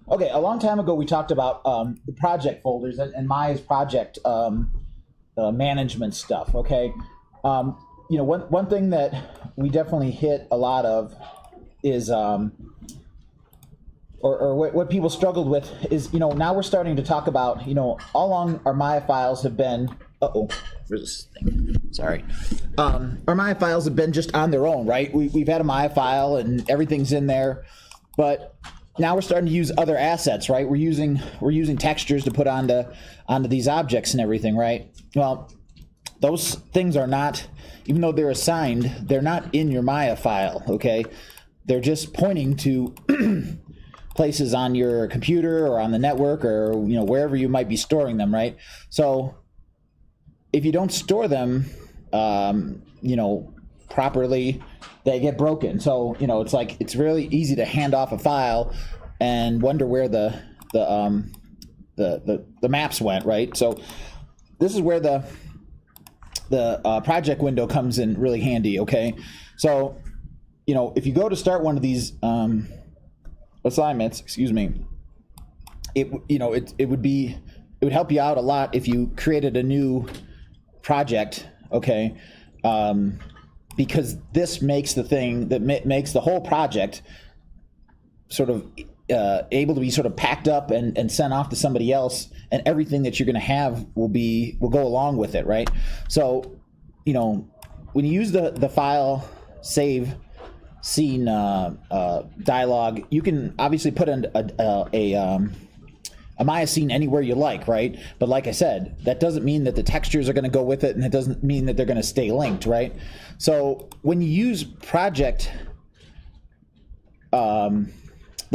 Okay, a long time ago we talked about the project folders and Maya's project management stuff. Okay, one thing that we definitely hit a lot of is or what people struggled with is now we're starting to talk about how long our Maya files have been. Where's this thing? Sorry. Our Maya files have been just on their own, right? We've had a Maya file and everything's in there, but now we're starting to use other assets, right? We're using textures to put onto these objects and everything, right? Well, those things are not, even though they're assigned, they're not in your Maya file, okay? They're just pointing to places on your computer or on the network or wherever you might be storing them, right? So if you don't store them, properly, they get broken. So it's like it's really easy to hand off a file and wonder where the maps went, right? So this is where the project window comes in really handy. Okay, so if you go to start one of these assignments, excuse me, it would help you out a lot if you created a new project, okay? Because this makes the thing that makes the whole project sort of able to be sort of packed up and sent off to somebody else, and everything that you're going to have will go along with it, right? So, when you use the file save scene dialog, you can obviously put in a Maya scene anywhere you like, right? But like I said, that doesn't mean that the textures are going to go with it, and it doesn't mean that they're going to stay linked, right? So when you use project, the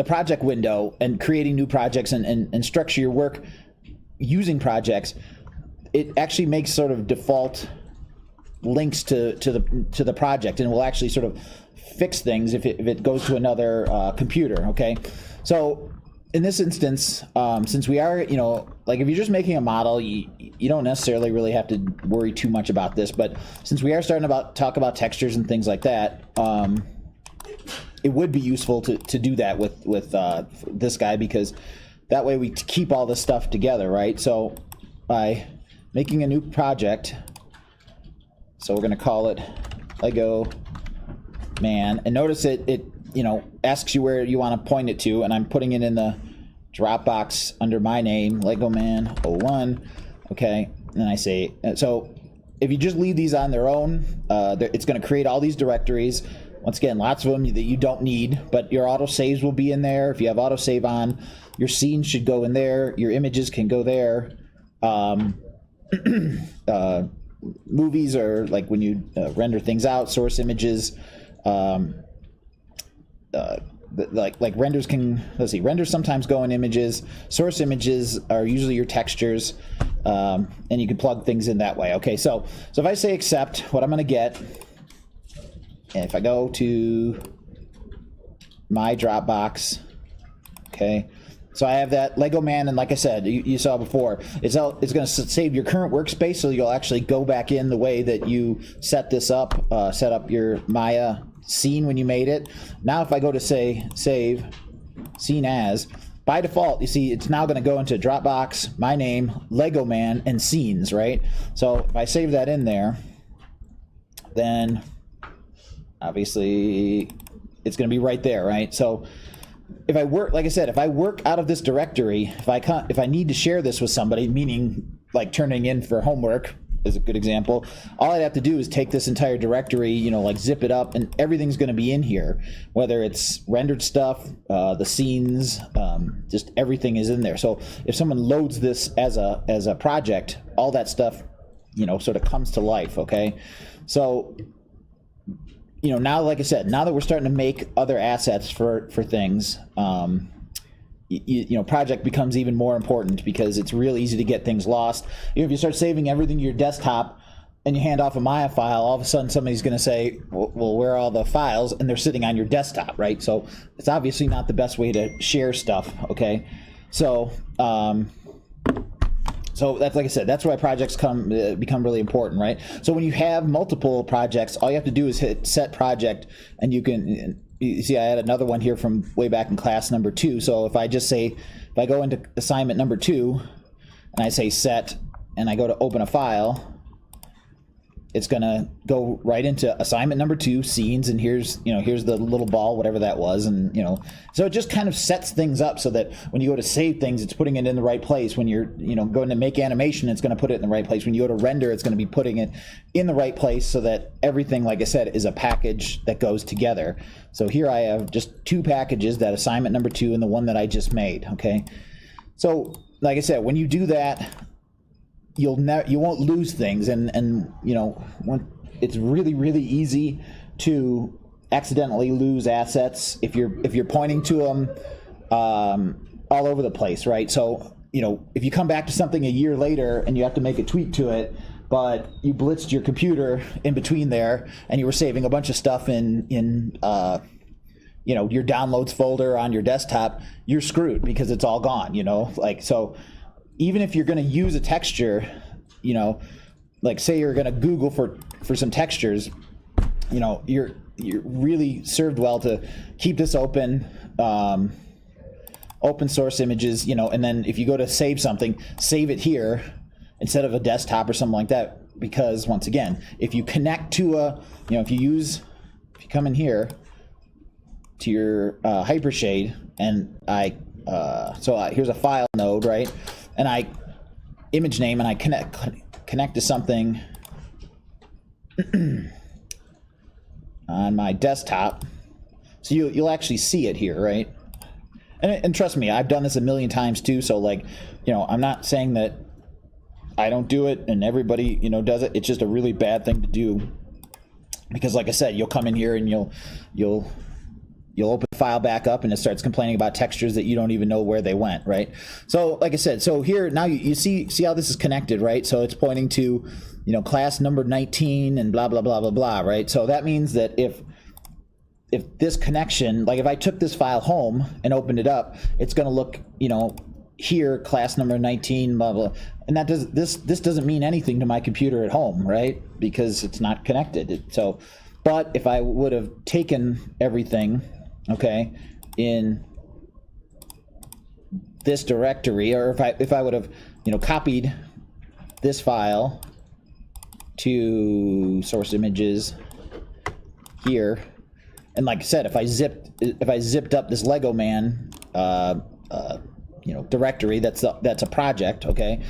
project window and creating new projects and structure your work using projects, it actually makes sort of default links to the project, and will actually sort of fix things if it goes to another computer, okay? So in this instance, since we are, like if you're just making a model, you don't necessarily really have to worry too much about this. But since we are starting to talk about textures and things like that, it would be useful to do that with this guy, because that way we keep all this stuff together, right? So by making a new project, so we're going to call it Lego Man, and notice it asks you where you want to point it to, and I'm putting it in the Dropbox under my name, Lego Man 01. Okay, and I say, so if you just leave these on their own, it's going to create all these directories. Once again, lots of them that you don't need, but your autosaves will be in there. If you have autosave on, your scenes should go in there. Your images can go there. Movies are like when you render things out, source images. Like renders can, let's see, renders sometimes go in images. Source images are usually your textures, and you can plug things in that way. Okay, so if I say accept, what I'm going to get, and if I go to my Dropbox, okay, so I have that Lego Man, and like I said, you saw before, it's going to save your current workspace, so you'll actually go back in the way that you set this up, set up your Maya scene when you made it. Now if I go to say save scene as, by default, you see it's now going to go into Dropbox, my name, Lego Man, and scenes, right? So if I save that in there, then obviously it's going to be right there, right? So if I work, like I said, if I work out of this directory, if I need to share this with somebody, meaning like turning in for homework is a good example, all I'd have to do is take this entire directory, like zip it up, and everything's going to be in here, whether it's rendered stuff, the scenes, just everything is in there. So if someone loads this as a project, all that stuff, sort of comes to life, okay? So now, like I said, now that we're starting to make other assets for things, project becomes even more important, because it's real easy to get things lost. If you start saving everything to your desktop and you hand off a Maya file, all of a sudden somebody's going to say, well, where are all the files? And they're sitting on your desktop, right? So it's obviously not the best way to share stuff, okay? So so that's, like I said, that's why projects become really important, right? So when you have multiple projects, all you have to do is hit set project, and you can you see I had another one here from way back in class number 2. So if I just say, if I go into assignment number 2 and I say set and I go to open a file, it's going to go right into assignment number 2, scenes, and here's, you know, here's the little ball, whatever that was, and, you know, so it just kind of sets things up so that when you go to save things, it's putting it in the right place. When you're, you know, going to make animation, it's going to put it in the right place. When you go to render, it's going to be putting it in the right place so that everything, like I said, is a package that goes together. So here I have just 2 packages, that assignment number 2 and the one that I just made, okay? So, like I said, when you do that, you won't lose things, and you know, it's really easy to accidentally lose assets if you're pointing to them all over the place, right? So, you know, if you come back to something a year later and you have to make a tweak to it, but you blitzed your computer in between there and you were saving a bunch of stuff in you know, your downloads folder on your desktop, you're screwed because it's all gone, you know, like, so even if you're going to use a texture, you know, like say you're going to Google for some textures, you know, you're really served well to keep this open, open source images, you know, and then if you go to save something, save it here instead of a desktop or something like that, because once again, if you connect to a, you know, if you come in here to your Hypershade, and here's a file node, right? And I image name and I connect to something on my desktop, so you'll actually see it here, right? And trust me, I've done this a million times too. So like, you know, I'm not saying that I don't do it and everybody, you know, does it. It's just a really bad thing to do, because like I said, you'll come in here and you'll open the file back up and it starts complaining about textures that you don't even know where they went, right? So like I said, so here now you see how this is connected, right? So it's pointing to, you know, class number 19 and blah blah blah blah blah, right? So that means that if this connection, like if I took this file home and opened it up, it's going to look, you know, here class number 19 blah blah, and that this doesn't mean anything to my computer at home, right? Because it's not connected. So, but if I would have taken everything, okay, in this directory, or if I would have, you know, copied this file to source images here, and like I said, if I zipped up this Lego Man you know, directory, that's a project, okay,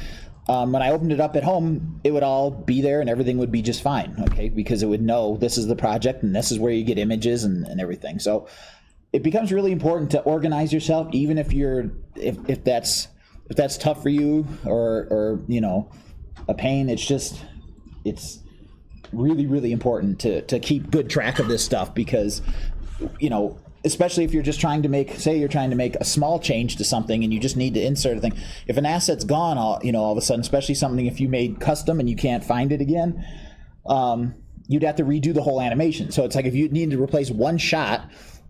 when I opened it up at home, it would all be there and everything would be just fine, okay, because it would know this is the project and this is where you get images and everything. So it becomes really important to organize yourself, even if if that's tough for you, or you know, a pain. It's really important to keep good track of this stuff, because, you know, especially if you're just trying to make, say you're trying to make a small change to something and you just need to insert a thing. If an asset's gone all of a sudden, especially something if you made custom and you can't find it again, you'd have to redo the whole animation. So it's like if you needed to replace one shot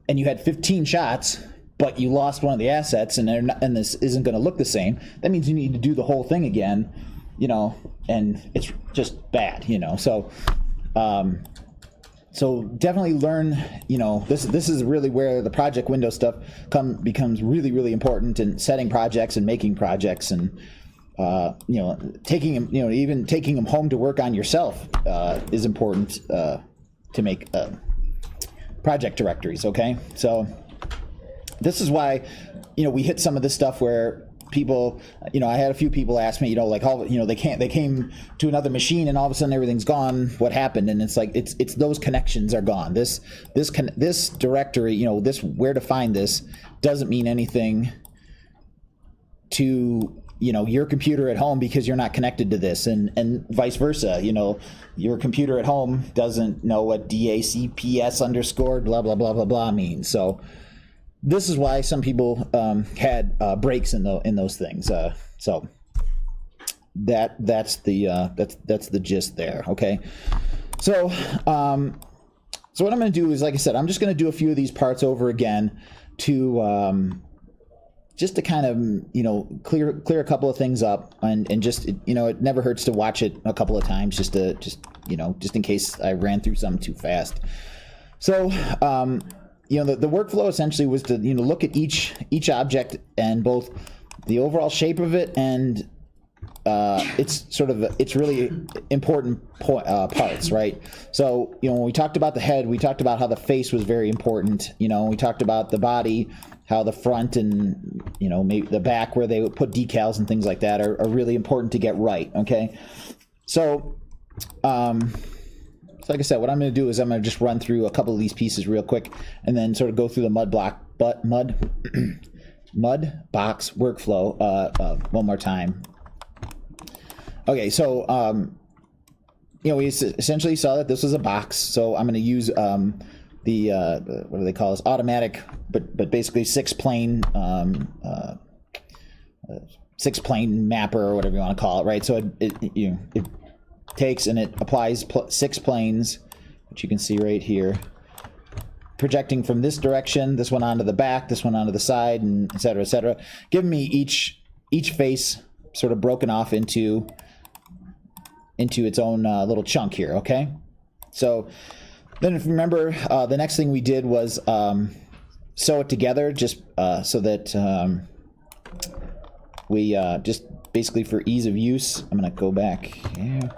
and you had 15 shots, but you lost one of the assets and this isn't going to look the same, that means you need to do the whole thing again, you know, and it's just bad, you know. So so definitely learn, you know, this is really where the project window stuff becomes really important in setting projects and making projects, and you know, taking them, you know, even taking them home to work on yourself is important to make project directories, okay? So this is why, you know, we hit some of this stuff where people, you know, I had a few people ask me, you know, like, how, you know, they came to another machine and all of a sudden everything's gone. What happened? And it's like, it's those connections are gone. This directory, you know, this, where to find this doesn't mean anything to, you know, your computer at home, because you're not connected to this, and vice versa. You know, your computer at home doesn't know what DACPS underscore blah blah blah blah blah means. So this is why some people had breaks in those things. So that's the gist there. Okay. So what I'm going to do is, like I said, I'm just going to do a few of these parts over again to just to kind of, you know, clear a couple of things up, and just, you know, it never hurts to watch it a couple of times just you know, just in case I ran through something too fast. So the workflow essentially was to, look at each object and both the overall shape of it and it's really important parts, right? So, when we talked about the head, we talked about how the face was very important. We talked about the body, how the front and, maybe the back where they would put decals and things like that are really important to get right, okay? So, like I said, what I'm going to do is I'm going to just run through a couple of these pieces real quick and then sort of go through the mud box workflow one more time. Okay, so we essentially saw that this was a box, so I'm going to use what do they call this? Automatic, but basically six plane mapper or whatever you want to call it, right? So it takes and it applies 6 planes, which you can see right here, projecting from this direction, this one onto the back, this one onto the side, and et cetera, giving me each face sort of broken off into its own little chunk here, okay? So then if you remember, the next thing we did was sew it together just so that we just basically for ease of use, I'm going to go back here.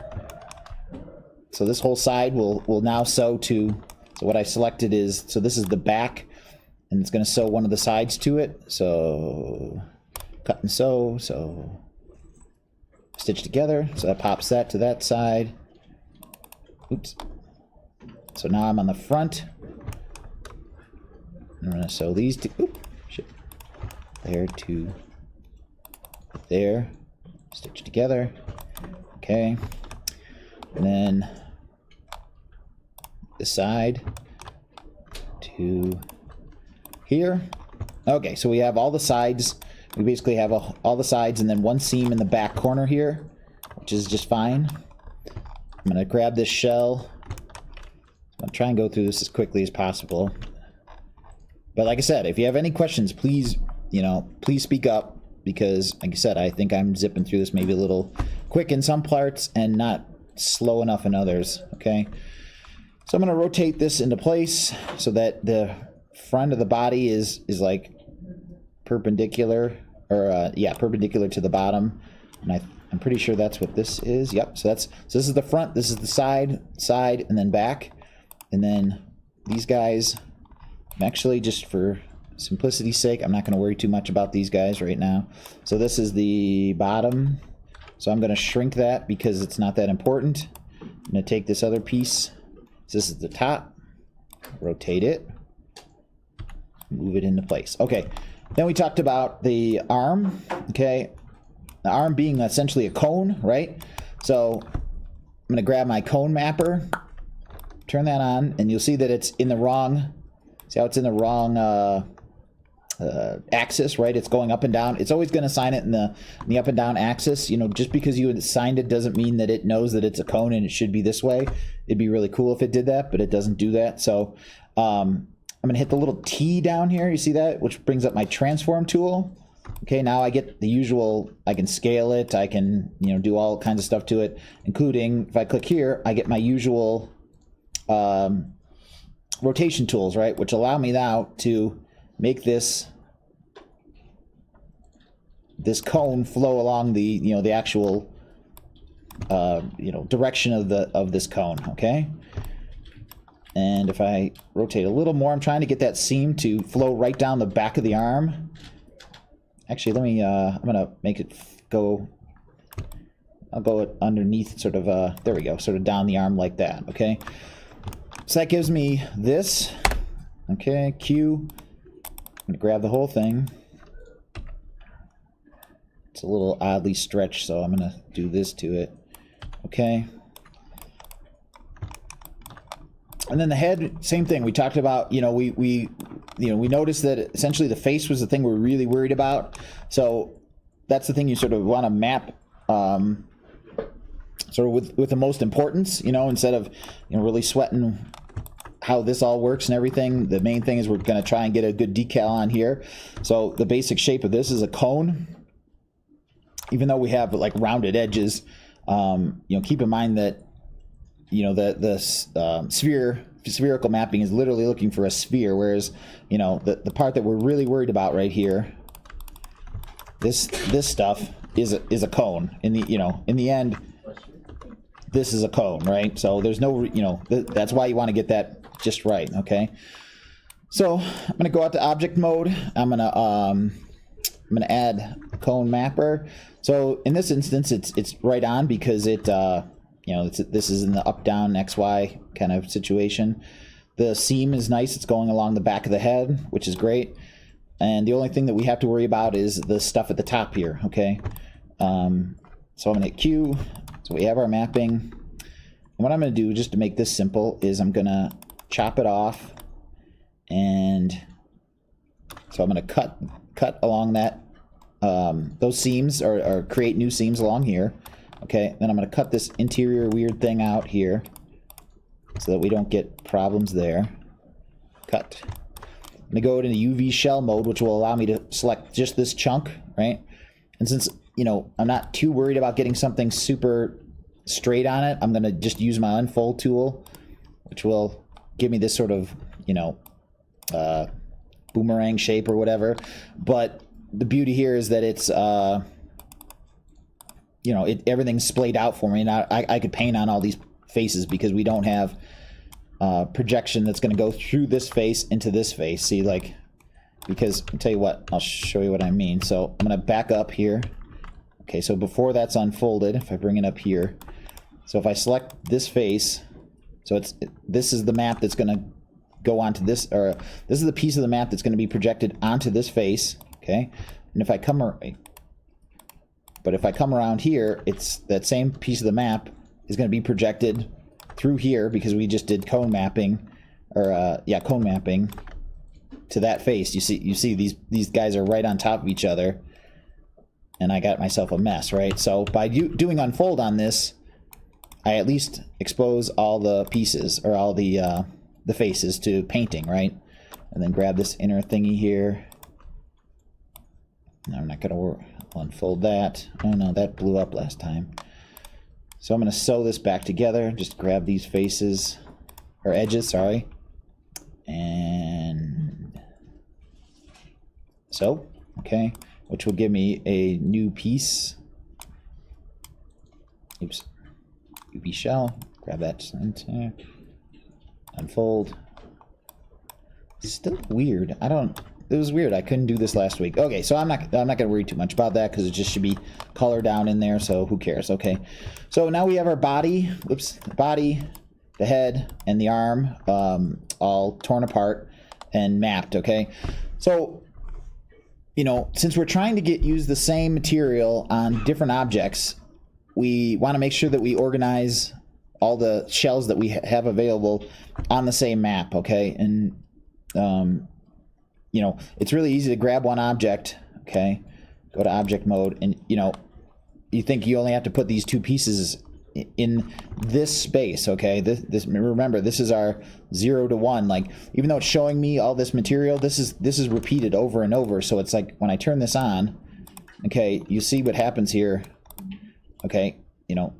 So this whole side will now sew to, so what I selected is, so this is the back, and it's going to sew one of the sides to it. So cut and sew, so stitch together, so that pops that to that side. Oops. So now I'm on the front. I'm going to sew these two, there to there, stitch together. Okay. And then the side to here. Okay, so we have all the sides. We basically have all the sides and then one seam in the back corner here, which is just fine. I'm going to grab this shell. I'll try and go through this as quickly as possible. But like I said, if you have any questions, please, please speak up, because like I said, I think I'm zipping through this maybe a little quick in some parts and not slow enough in others, okay? So I'm going to rotate this into place so that the front of the body is like perpendicular, or perpendicular to the bottom, and I'm pretty sure that's what this is. Yep. So this is the front, this is the side, and then back, and then these guys. I'm actually, just for simplicity's sake, I'm not going to worry too much about these guys right now. So this is the bottom. So I'm going to shrink that because it's not that important. I'm going to take this other piece. So this is the top. Rotate it. Move it into place. Okay. Then we talked about the arm. Okay. The arm being essentially a cone, right? So I'm going to grab my cone mapper, turn that on, and you'll see that it's in the wrong. See how it's in the wrong axis, right? It's going up and down. It's always going to assign it in the up and down axis. Just because you assigned it doesn't mean that it knows that it's a cone and it should be this way. It'd be really cool if it did that, but it doesn't do that. So I'm going to hit the little T down here. You see that? Which brings up my transform tool. Okay, now I get the usual, I can scale it. I can, do all kinds of stuff to it, including if I click here, I get my usual rotation tools, right? Which allow me now to make this cone flow along the, the actual, direction of this cone, okay? And if I rotate a little more, I'm trying to get that seam to flow right down the back of the arm. Actually, let me, I'm gonna make it go, I'll go underneath, sort of, there we go, sort of down the arm like that, okay? So that gives me this, okay, Q. I'm gonna grab the whole thing. It's a little oddly stretched, so I'm gonna do this to it, okay? And then the head, same thing. We talked about, we noticed that essentially the face was the thing we're really worried about. So that's the thing you sort of want to map, sort of with the most importance, instead of, really sweating how this all works and everything. The main thing is we're going to try and get a good decal on here. So the basic shape of this is a cone. Even though we have like rounded edges, keep in mind that you know, the spherical mapping is literally looking for a sphere, whereas, you know, the part that we're really worried about right here, this stuff is a cone. In the end, this is a cone, right? So there's no, you know, that's why you want to get that just right, okay? So I'm gonna go out to object mode. I'm gonna add cone mapper. So in this instance, it's right on because it, you know, this is in the up down XY kind of situation. The seam is nice. It's going along the back of the head, which is great. And the only thing that we have to worry about is the stuff at the top here, okay? So I'm gonna hit Q. So we have our mapping. And what I'm gonna do, just to make this simple, is I'm gonna chop it off. And so I'm gonna cut along that, those seams, or create new seams along here. Okay, then I'm gonna cut this interior weird thing out here so that we don't get problems there. Cut. I'm gonna go into UV shell mode, which will allow me to select just this chunk, right? And since, you know, I'm not too worried about getting something super straight on it, I'm gonna just use my unfold tool, which will give me this sort of, you know, boomerang shape or whatever. But the beauty here is that it's, you know, everything's splayed out for me, and I could paint on all these faces because we don't have projection that's going to go through this face into this face. See, like, because I'll tell you what, I'll show you what I mean. So I'm going to back up here. Okay, so before that's unfolded, if I bring it up here, so if I select this face, so this is the map that's going to go onto this, or this is the piece of the map that's going to be projected onto this face. Okay, and if I come around here, it's that same piece of the map is going to be projected through here because we just did cone mapping, or cone mapping to that face. You see these guys are right on top of each other, and I got myself a mess, right? So by doing unfold on this, I at least expose all the pieces, or all the faces, to painting, right? And then grab this inner thingy here. No, I'm not gonna unfold that. Oh no, that blew up last time. So I'm gonna sew this back together. Just grab these faces, or edges, sorry. And so, okay, which will give me a new piece. Oops. UV shell. Grab that center. Unfold. Still weird. It was weird. I couldn't do this last week. Okay, so I'm not gonna worry too much about that because it just should be color down in there, so who cares? Okay. So now we have our body, the body, the head, and the arm all torn apart and mapped, okay? So, you know, since we're trying to use the same material on different objects, we want to make sure that we organize all the shells that we have available on the same map, okay? And you know, it's really easy to grab one object, okay? Go to object mode, and you know, you think you only have to put these two pieces in this space, okay? This remember, this is our 0 to 1. Like, even though it's showing me all this material, this is repeated over and over. So it's like when I turn this on, okay, you see what happens here, okay? You know,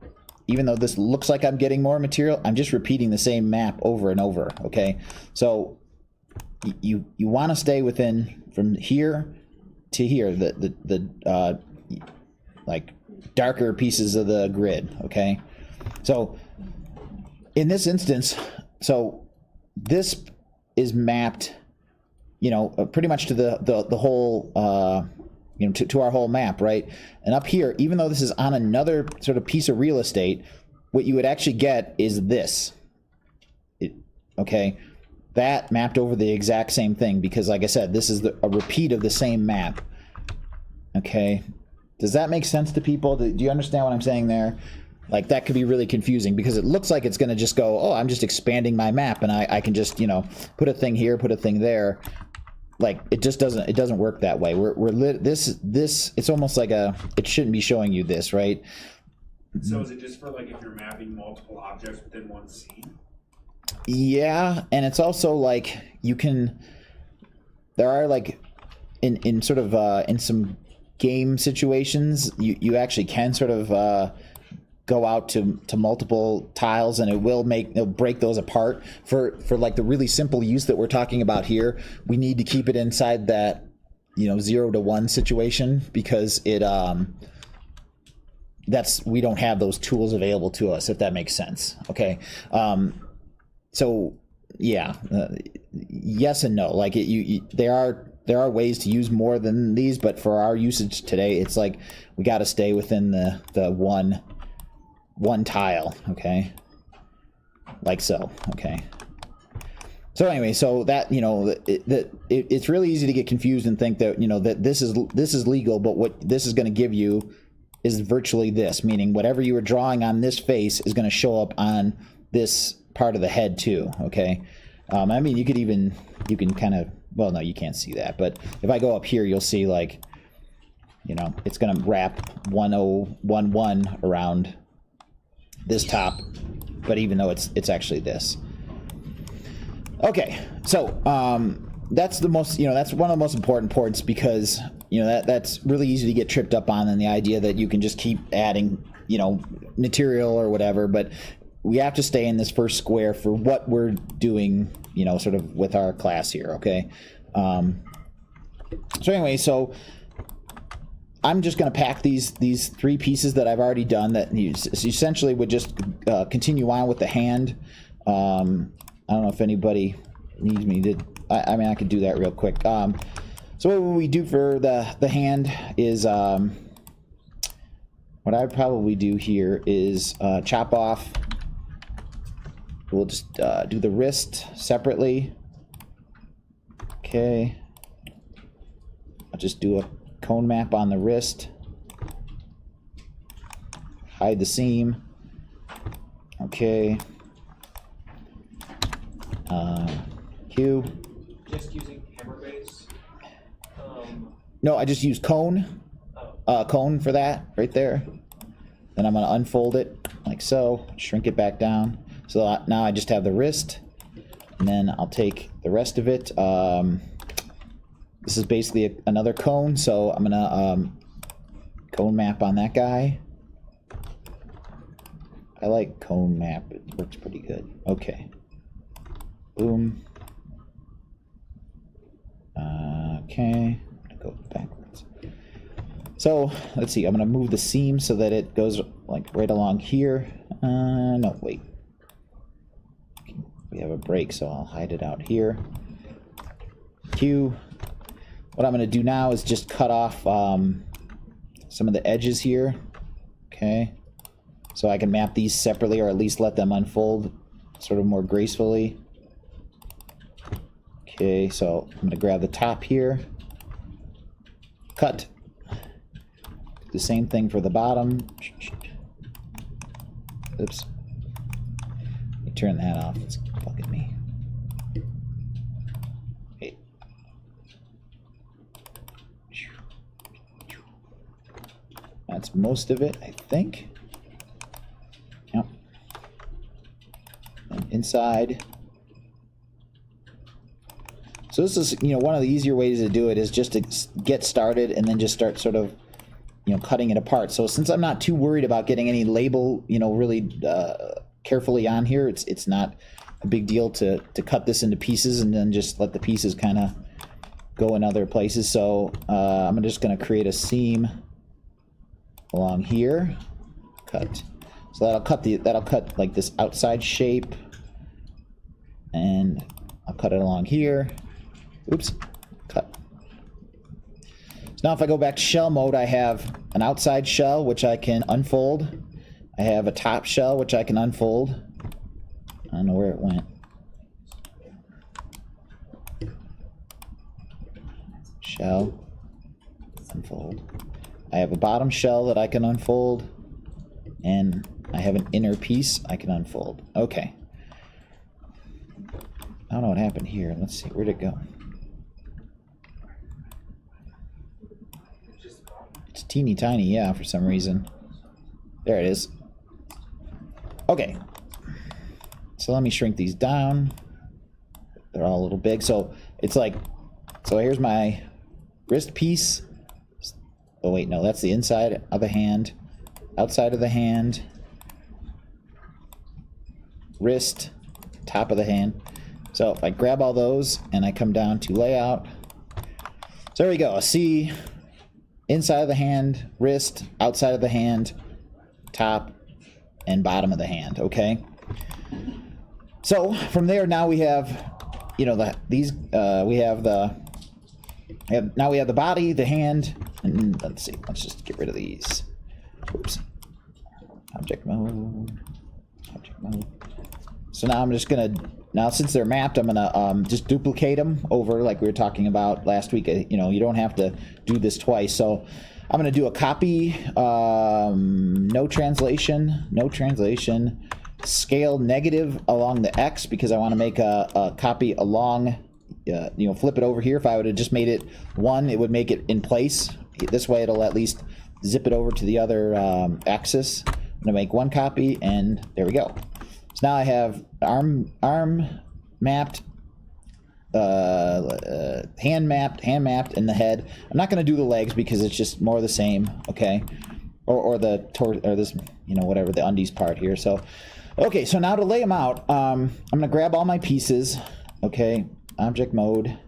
even though this looks like I'm getting more material, I'm just repeating the same map over and over, okay? So you want to stay within, from here to here, the like darker pieces of the grid, okay? So in this instance, so this is mapped, you know, pretty much to the whole, you know, to our whole map, right? And up here, even though this is on another sort of piece of real estate, what you would actually get is this, okay? That mapped over the exact same thing, because like I said, this is a repeat of the same map, okay? Does that make sense to people? Do you understand what I'm saying there? Like, that could be really confusing because it looks like it's going to just go, oh, I'm just expanding my map and I can just, you know, put a thing here, put a thing there. Like, it just doesn't work that way. This it's almost like it shouldn't be showing you this, right? So is it just for, like, if you're mapping multiple objects within one scene? Yeah, and it's also like there are like in sort of in some game situations, you actually can sort of go out to multiple tiles, and it'll break those apart. For like the really simple use that we're talking about here, we need to keep it inside that 0 to 1 situation, because it we don't have those tools available to us, if that makes sense. Okay. So yeah, yes and no. Like there are ways to use more than these, but for our usage today, it's like we got to stay within the one tile. Okay. Like so. Okay. So anyway, so that it's really easy to get confused and think that that this is legal, but what this is going to give you is virtually this, meaning whatever you were drawing on this face is going to show up on this part of the head too. Okay. I mean, you can kind of, well, no, you can't see that, but if I go up here, you'll see like, it's going to wrap 1011 around this top, but even though it's actually this. Okay. So, that's the most, that's one of the most important points, because that's really easy to get tripped up on, and the idea that you can just keep adding material or whatever, but we have to stay in this first square for what we're doing sort of with our class here. Okay. So anyway, so I'm just going to pack these 3 pieces that I've already done that essentially would just continue on with the hand. I don't know if anybody needs me to, I mean, I could do that real quick. So what we do for the hand is, what I'd probably do here is chop off. We'll just do the wrist separately. Okay. I'll just do a cone map on the wrist. Hide the seam. Okay. Q. Just using hammer base? No, I just use cone. Cone for that right there. Then I'm going to unfold it like so, shrink it back down. So now I just have the wrist, and then I'll take the rest of it. This is basically another cone, so I'm going to cone map on that guy. I like cone map. It works pretty good. Okay. Boom. Okay. I'm going to go backwards. So let's see. I'm going to move the seam so that it goes like right along here. No, wait. We have a break, so I'll hide it out here. Q. What I'm going to do now is just cut off some of the edges here. Okay. So I can map these separately, or at least let them unfold sort of more gracefully. Okay, so I'm going to grab the top here. Cut. The same thing for the bottom. Oops. Let me turn that off. It's bugging me. Hey. That's most of it, I think. Yep. And inside. So this is, one of the easier ways to do it is just to get started and then just start sort of, cutting it apart. So since I'm not too worried about getting any label, really carefully on here, it's not a big deal to cut this into pieces and then just let the pieces kind of go in other places. So I'm just going to create a seam along here. Cut. So that'll cut like this outside shape, and I'll cut it along here. Oops, cut. So now if I go back to shell mode, I have an outside shell, which I can unfold. I have a top shell, which I can unfold. I don't know where it went. Shell, unfold. I have a bottom shell that I can unfold, and I have an inner piece I can unfold. Okay. I don't know what happened here. Let's see, where'd it go? It's teeny tiny, yeah, for some reason. There it is. Okay. So let me shrink these down. They're all a little big. So it's like, so here's my wrist piece. Oh wait, no, that's the inside of the hand. Outside of the hand. wrist, top of the hand. So if I grab all those and I come down to layout, so there we go. See inside of the hand, wrist, outside of the hand, top, and bottom of the hand, okay? So from there, now we have, you know, now we have the body, the hand, and let's see, let's just get rid of these. Oops. Object mode. So now I'm just gonna, since they're mapped, I'm gonna just duplicate them over like we were talking about last week. You know, you don't have to do this twice. So I'm gonna do a copy, no translation, scale negative along the X, because I want to make a copy along, you know, flip it over here. If I would have just made it 1, it would make it in place. This way it'll at least zip it over to the other axis. I'm gonna make 1 copy, and there we go. So now I have arm mapped, hand mapped, and the head. I'm not gonna do the legs because it's just more of the same, okay? Or this, you know, whatever, the undies part here. So, okay, so now to lay them out, I'm gonna grab all my pieces, okay, object mode,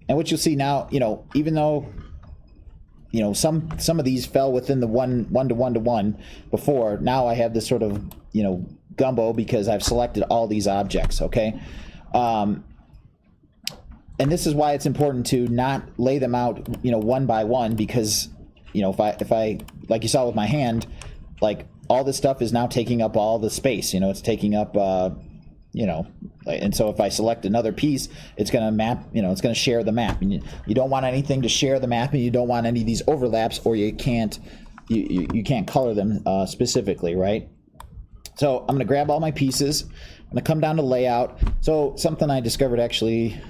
and what you'll see now, you know, even though, you know, some of these fell within the one to one before, now I have this sort of, you know, gumbo because I've selected all these objects, okay? And this is why it's important to not lay them out, you know, one by one, because, you know, if I like you saw with my hand, like all this stuff is now taking up all the space, you know, it's taking up, you know, and so if I select another piece, it's going to map, you know, it's going to share the map, and you don't want anything to share the map, and you don't want any of these overlaps, or you can't color them specifically, right? So I'm going to grab all my pieces. I'm going to come down to layout. So something I discovered actually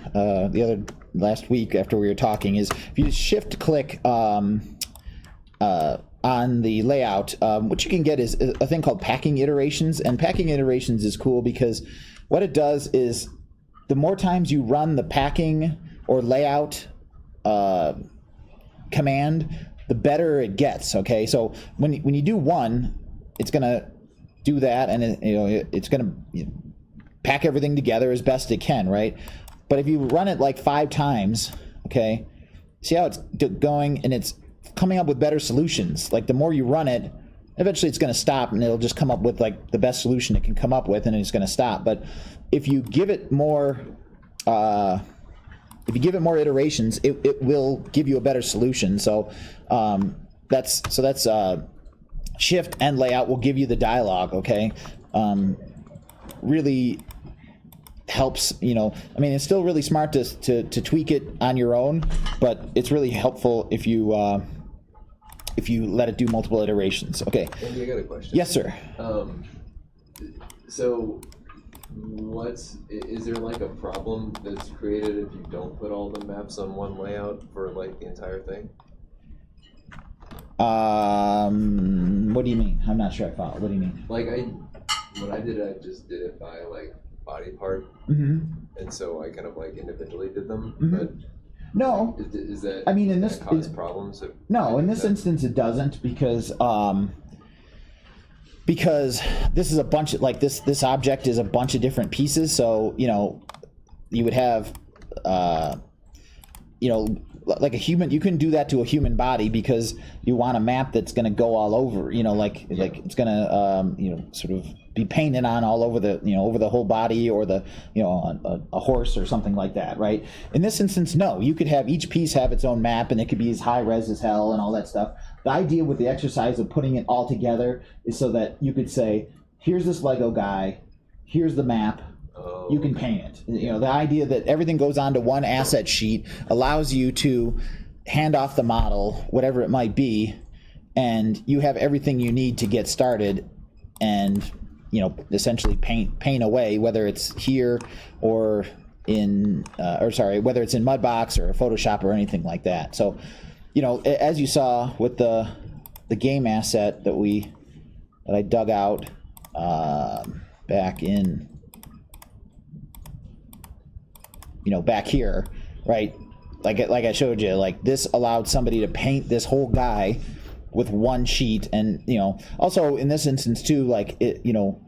last week after we were talking is if you shift click on the layout, what you can get is a thing called packing iterations, and packing iterations is cool because what it does is the more times you run the packing or layout command, the better it gets, okay? So when you do one, it's going to do that, and it's going to pack everything together as best it can, right? But if you run it like 5 times, okay, see how it's going, and it's coming up with better solutions. Like the more you run it, eventually it's going to stop, and it'll just come up with like the best solution it can come up with, and it's going to stop. But if you give it more iterations, it will give you a better solution. So that's shift and layout will give you the dialogue, okay? Really helps, you know, I mean, it's still really smart to tweak it on your own, but it's really helpful if you let it do multiple iterations. Okay. Andy, I got a question. Yes, sir. So is there like a problem that's created if you don't put all the maps on one layout for like the entire thing? What do you mean? I'm not sure I follow. What do you mean? Like when I did it, I just did it by like body part, and so I kind of like individually did them. But no, is that? I mean, in this cause problems? No, in this instance, it doesn't because this is a bunch of like this object is a bunch of different pieces. So you know, you would have you know, like a human, you couldn't do that to a human body because you want a map that's going to go all over, you know, like it's going to, you know, sort of be painted on all over the, you know, over the whole body, or the, you know, a horse or something like that, right? In this instance, no, you could have each piece have its own map, and it could be as high res as hell and all that stuff. The idea with the exercise of putting it all together is so that you could say, here's this Lego guy, here's the map, you can paint it. You know, the idea that everything goes onto one asset sheet allows you to hand off the model, whatever it might be, and you have everything you need to get started and, you know, essentially paint away, whether it's here or in, whether it's in Mudbox or Photoshop or anything like that. So, you know, as you saw with the game asset that I dug out back in, you know, back here, right? Like I showed you, like this allowed somebody to paint this whole guy with one sheet. And, you know, also in this instance too, like it, you know,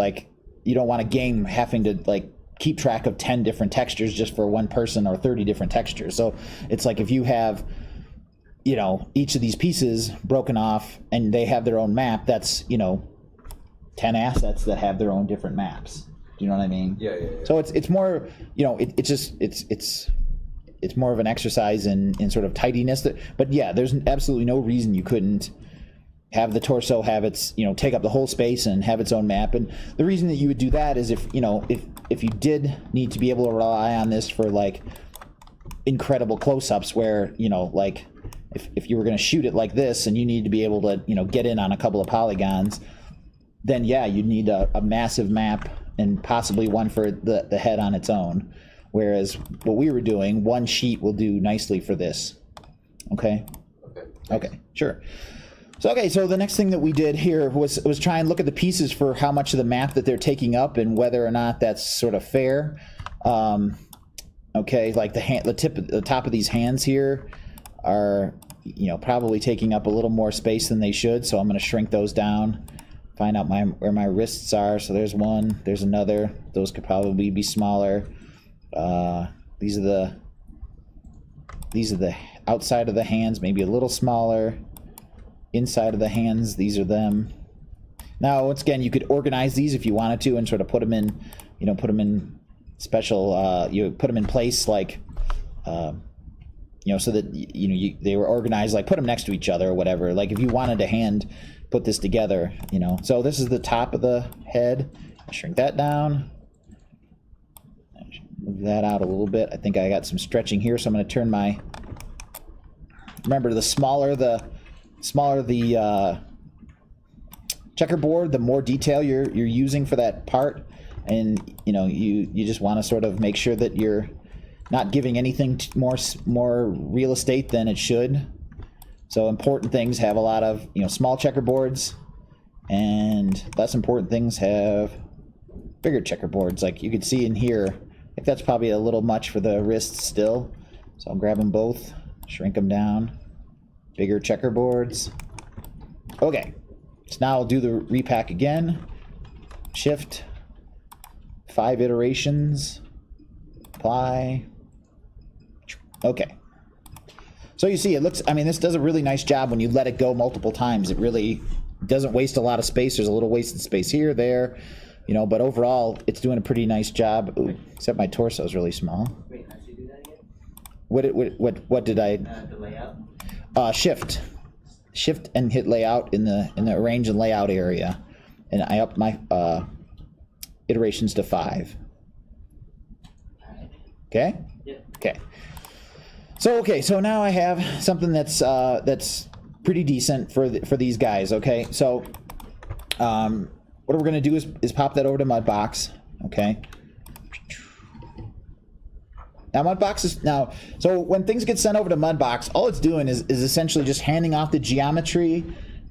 like, you don't want a game having to like keep track of 10 different textures just for one person or 30 different textures. So it's like if you have, you know, each of these pieces broken off and they have their own map, that's, you know, 10 assets that have their own different maps. Do you know what I mean? Yeah. So it's more, you know, it's more of an exercise in sort of tidiness. But yeah, there's absolutely no reason you couldn't have the torso have its, you know, take up the whole space and have its own map. And the reason that you would do that is if, you know, if you did need to be able to rely on this for like incredible close-ups where, you know, like if you were going to shoot it like this and you need to be able to, you know, get in on a couple of polygons, then yeah, you'd need a massive map and possibly one for the head on its own. Whereas what we were doing, one sheet will do nicely for this. Okay? Okay, sure. So the next thing that we did here was try and look at the pieces for how much of the map that they're taking up and whether or not that's sort of fair. Okay, like the top of these hands here are, you know, probably taking up a little more space than they should. So I'm going to shrink those down, find out where my wrists are. So there's one, there's another. Those could probably be smaller. These are the outside of the hands, maybe a little smaller. Inside of the hands, these are them. Now, once again, you could organize these if you wanted to and sort of put them in, you know, put them in special, you put them in place like, you know, so that, you know, they were organized, like put them next to each other or whatever. Like if you wanted to hand put this together, you know. So this is the top of the head. Shrink that down. Move that out a little bit. I think I got some stretching here, so I'm going to turn my, remember, the smaller the checkerboard, the more detail you're using for that part. And, you know, you just want to sort of make sure that you're not giving anything more real estate than it should. So important things have a lot of, you know, small checkerboards, and less important things have bigger checkerboards. Like you could see in here, I think that's probably a little much for the wrists still. So I'll grab them both, shrink them down. Bigger checkerboards. Okay, so now I'll do the repack again. Shift, 5 iterations, apply. Okay. So you see, it looks, I mean, this does a really nice job when you let it go multiple times. It really doesn't waste a lot of space. There's a little wasted space here, there, you know, but overall, it's doing a pretty nice job. Ooh, except my torso is really small. Wait, how'd you do that again? What did I? The layout? Shift and hit layout in the arrange and layout area, and I upped my iterations to 5. Okay. Yeah. Okay. So now I have something that's pretty decent for these guys. Okay. So what we're gonna do is pop that over to Mudbox. Okay. Now Mudbox is so when things get sent over to Mudbox, all it's doing is essentially just handing off the geometry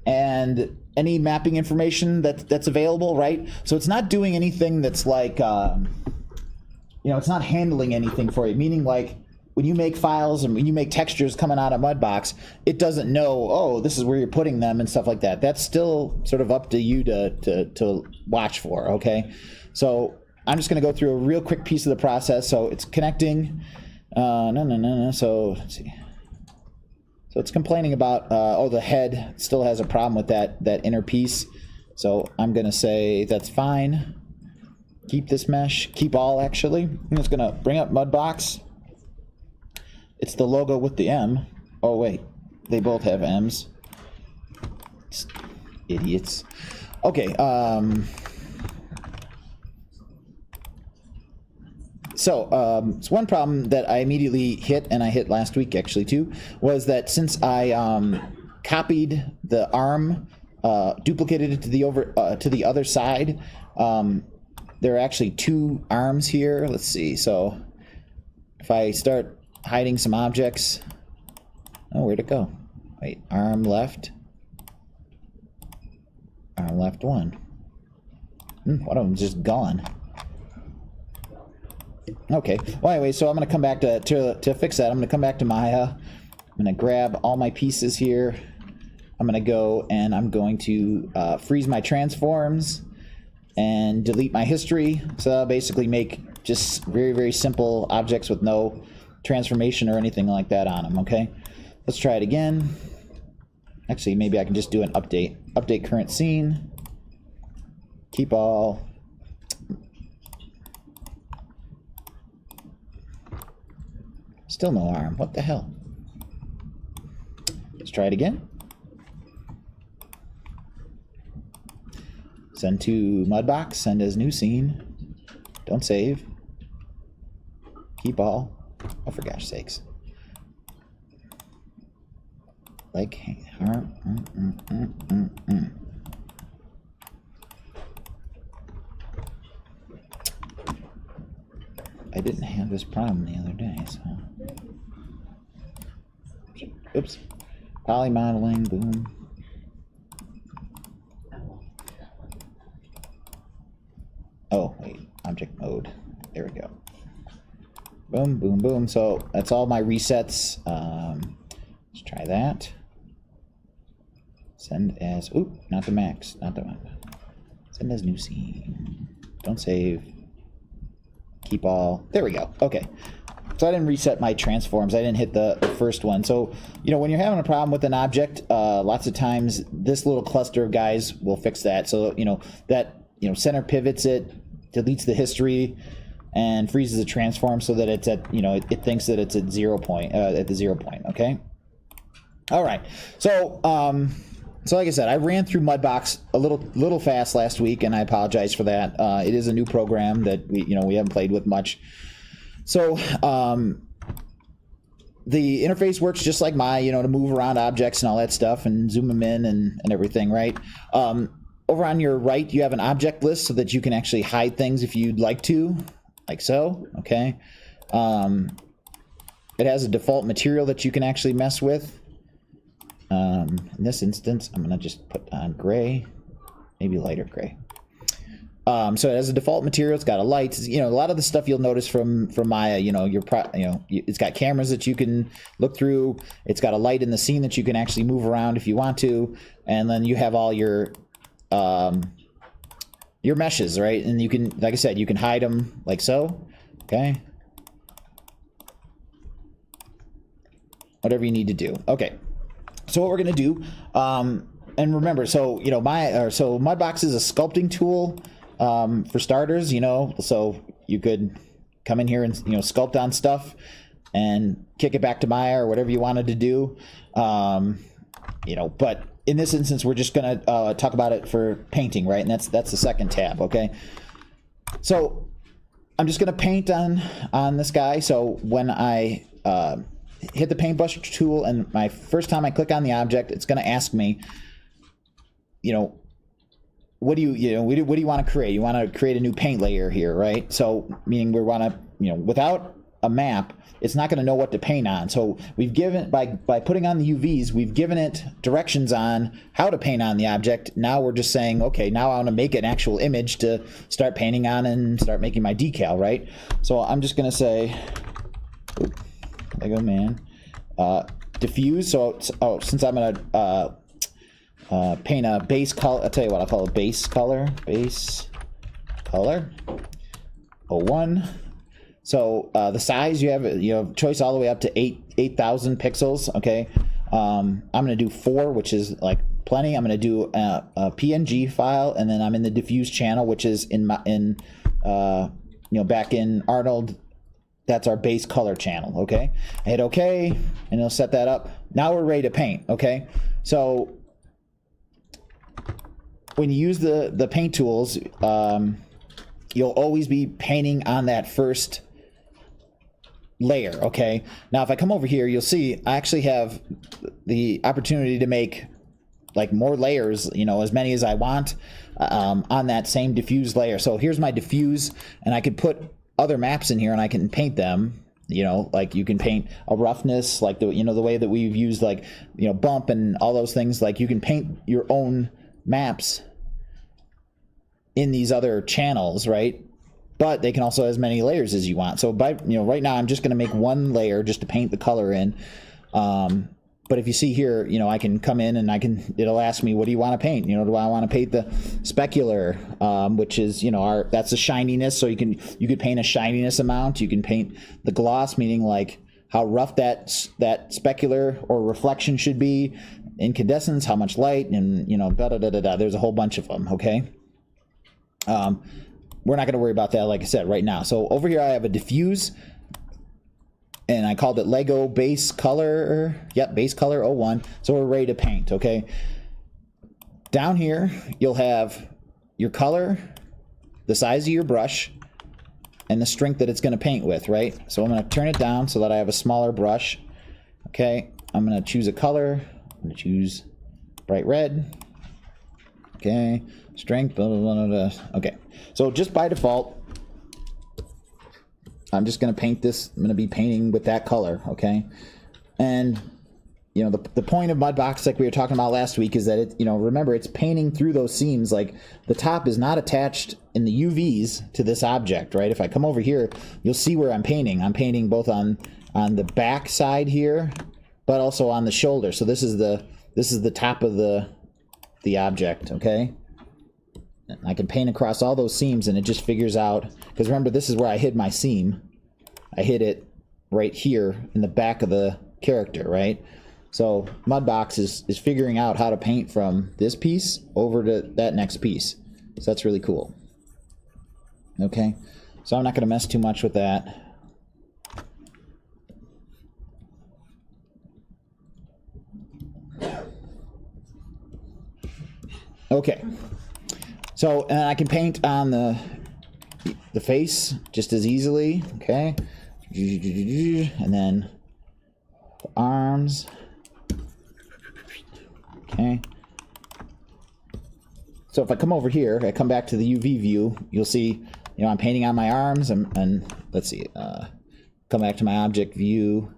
and any mapping information that's available, right? So it's not doing anything that's like, you know, it's not handling anything for you. Meaning, like when you make files and when you make textures coming out of Mudbox, it doesn't know, oh, this is where you're putting them and stuff like that. That's still sort of up to you to watch for. Okay, so I'm just going to go through a real quick piece of the process. So it's connecting. No. So let's see. So it's complaining about, the head still has a problem with that inner piece. So I'm going to say that's fine. Keep this mesh. Keep all, actually. I'm just going to bring up Mudbox. It's the logo with the M. Oh, wait. They both have M's. Idiots. Okay. So one problem that I immediately hit, and I hit last week actually too, was that since I copied the arm, duplicated it to the other side, there are actually 2 arms here. Let's see. So if I start hiding some objects, oh, where'd it go? Wait, arm left 1. One of them's just gone. Okay, well anyway, so I'm going to come back to fix that. I'm going to come back to Maya. I'm going to grab all my pieces here. I'm going to go and I'm going to freeze my transforms. and delete my history. So I'll basically make just very, very simple objects with no transformation or anything like that on them, okay? Let's try it again. Actually, maybe I can just do an update. Update current scene. Keep all. Still no arm. What the hell? Let's try it again. Send to Mudbox. Send as new scene. Don't save. Keep all. Oh, for gosh sakes. Like harm. I didn't have this problem the other day, so. Oops. Poly modeling, boom. Oh, wait, object mode. There we go. Boom, boom, boom. So that's all my resets. Let's try that. Send as, oop, not the max, not the one. Send as new scene. Don't save. Keep all. There we go. Okay. So I didn't reset my transforms. I didn't hit the first one. So, you know, when you're having a problem with an object, lots of times this little cluster of guys will fix that. So, you know, that, you know, center pivots it, deletes the history, and freezes the transform so that it's at, you know, it thinks that it's at 0 point, at the 0 point, okay? All right. So, so like I said, I ran through Mudbox a little fast last week, and I apologize for that. It is a new program that we haven't played with much. So the interface works just like to move around objects and all that stuff and zoom them in and everything, right? Over on your right, you have an object list so that you can actually hide things if you'd like to, like so, okay? It has a default material that you can actually mess with. In this instance, I'm going to just put on gray, maybe lighter gray. So it has a default material. It's got a light. You know, a lot of the stuff you'll notice from Maya. You know, it's got cameras that you can look through. It's got a light in the scene that you can actually move around if you want to, and then you have all your meshes, right? And you can, like I said, you can hide them like so. Okay. Whatever you need to do. Okay. So what we're gonna do, and remember, so Mudbox is a sculpting tool. For starters, you know, so you could come in here and, you know, sculpt on stuff and kick it back to Maya or whatever you wanted to do. You know, but in this instance, we're just going to talk about it for painting, right? And that's the second tab, okay? So I'm just going to paint on this guy. So when I hit the paintbrush tool and my first time I click on the object, it's going to ask me, you know, what do you want to create? You want to create a new paint layer here, right? So meaning we want to, you know, without a map, it's not going to know what to paint on. So we've given, by putting on the UVs, we've given it directions on how to paint on the object. Now we're just saying, okay, now I want to make an actual image to start painting on and start making my decal, right? So I'm just going to say, Lego man, diffuse. So since I'm going to paint a base color, I'll tell you what, I'll call it base color 01. So the size, you have choice all the way up to 8,000 pixels, okay? I'm gonna do 4, which is like plenty. I'm gonna do a PNG file, and then I'm in the diffuse channel, which is back in Arnold, that's our base color channel, okay? I hit okay, and it'll set that up. Now we're ready to paint, okay? So when you use the paint tools, you'll always be painting on that first layer, okay? Now, if I come over here, you'll see I actually have the opportunity to make like more layers, you know, as many as I want on that same diffuse layer. So here's my diffuse, and I could put other maps in here and I can paint them. You know, like you can paint a roughness, like the way that we've used, like, you know, bump and all those things. Like you can paint your own maps in these other channels, right? But they can also have as many layers as you want. So right now I'm just going to make one layer just to paint the color in. But if you see here, you know, I can come in and it'll ask me, what do you want to paint? You know, do I want to paint the specular, which is, you know, that's the shininess. So you could paint a shininess amount. You can paint the gloss, meaning like how rough that specular or reflection should be, incandescence, how much light, and, you know, da-da-da-da-da. There's a whole bunch of them, okay? We're not going to worry about that, like I said, right now. So over here I have a diffuse, and I called it Lego base color. Yep, base color 01. So we're ready to paint, okay? Down here, you'll have your color, the size of your brush, and the strength that it's going to paint with, right? So I'm going to turn it down so that I have a smaller brush. Okay, I'm going to choose a color. I'm going to choose bright red. Okay, strength, blah, blah, blah, blah, blah. Okay, so just by default, I'm just going to paint this. I'm going to be painting with that color, okay? And, you know, the point of Mudbox, like we were talking about last week, is that it, you know, remember, it's painting through those seams. Like, the top is not attached in the UVs to this object, right? If I come over here, you'll see where I'm painting. I'm painting both on the back side here, but also on the shoulder. So this is the top of the object, okay? I can paint across all those seams, and it just figures out, because remember, this is where I hid my seam. I hid it right here in the back of the character, right? So Mudbox is figuring out how to paint from this piece over to that next piece. So that's really cool. Okay, so I'm not going to mess too much with that. Okay. So, and I can paint on the face just as easily, okay? And then the arms, okay? So if I come over here, I come back to the UV view, you'll see, you know, I'm painting on my arms, and let's see, come back to my object view,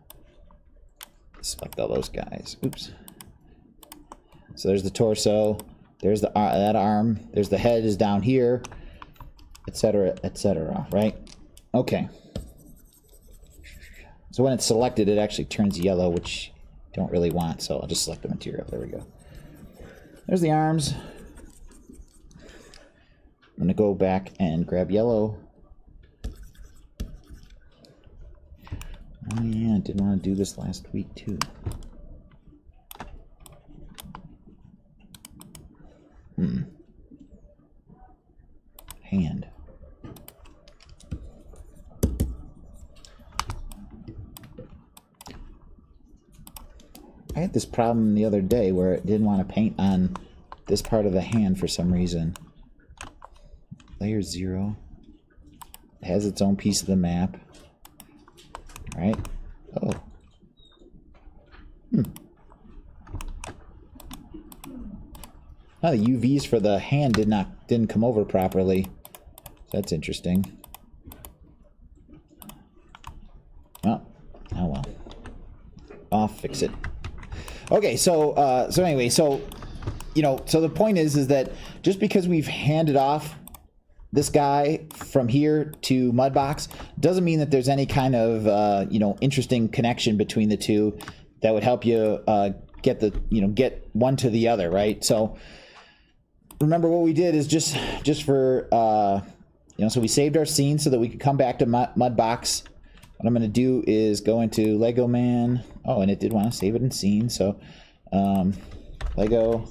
select all those guys, oops. So there's the torso. There's the that arm. There's the head is down here, etc., etc. Right? Okay. So when it's selected, it actually turns yellow, which you don't really want. So I'll just select the material. There we go. There's the arms. I'm gonna go back and grab yellow. Oh yeah, I did want to do this last week too. Hand. I had this problem the other day where it didn't want to paint on this part of the hand for some reason. Layer 0. It has its own piece of the map. Right? Oh. Oh, the UVs for the hand didn't come over properly. That's interesting. Well, oh well. I'll fix it. Okay, so anyway, so you know, so the point is that just because we've handed off this guy from here to Mudbox doesn't mean that there's any kind of you know, interesting connection between the two that would help you get one to the other, right? So remember what we did is just for you know, so we saved our scene so that we could come back to Mudbox. What I'm going to do is go into Lego Man. Oh, and it did want to save it in scene. So Lego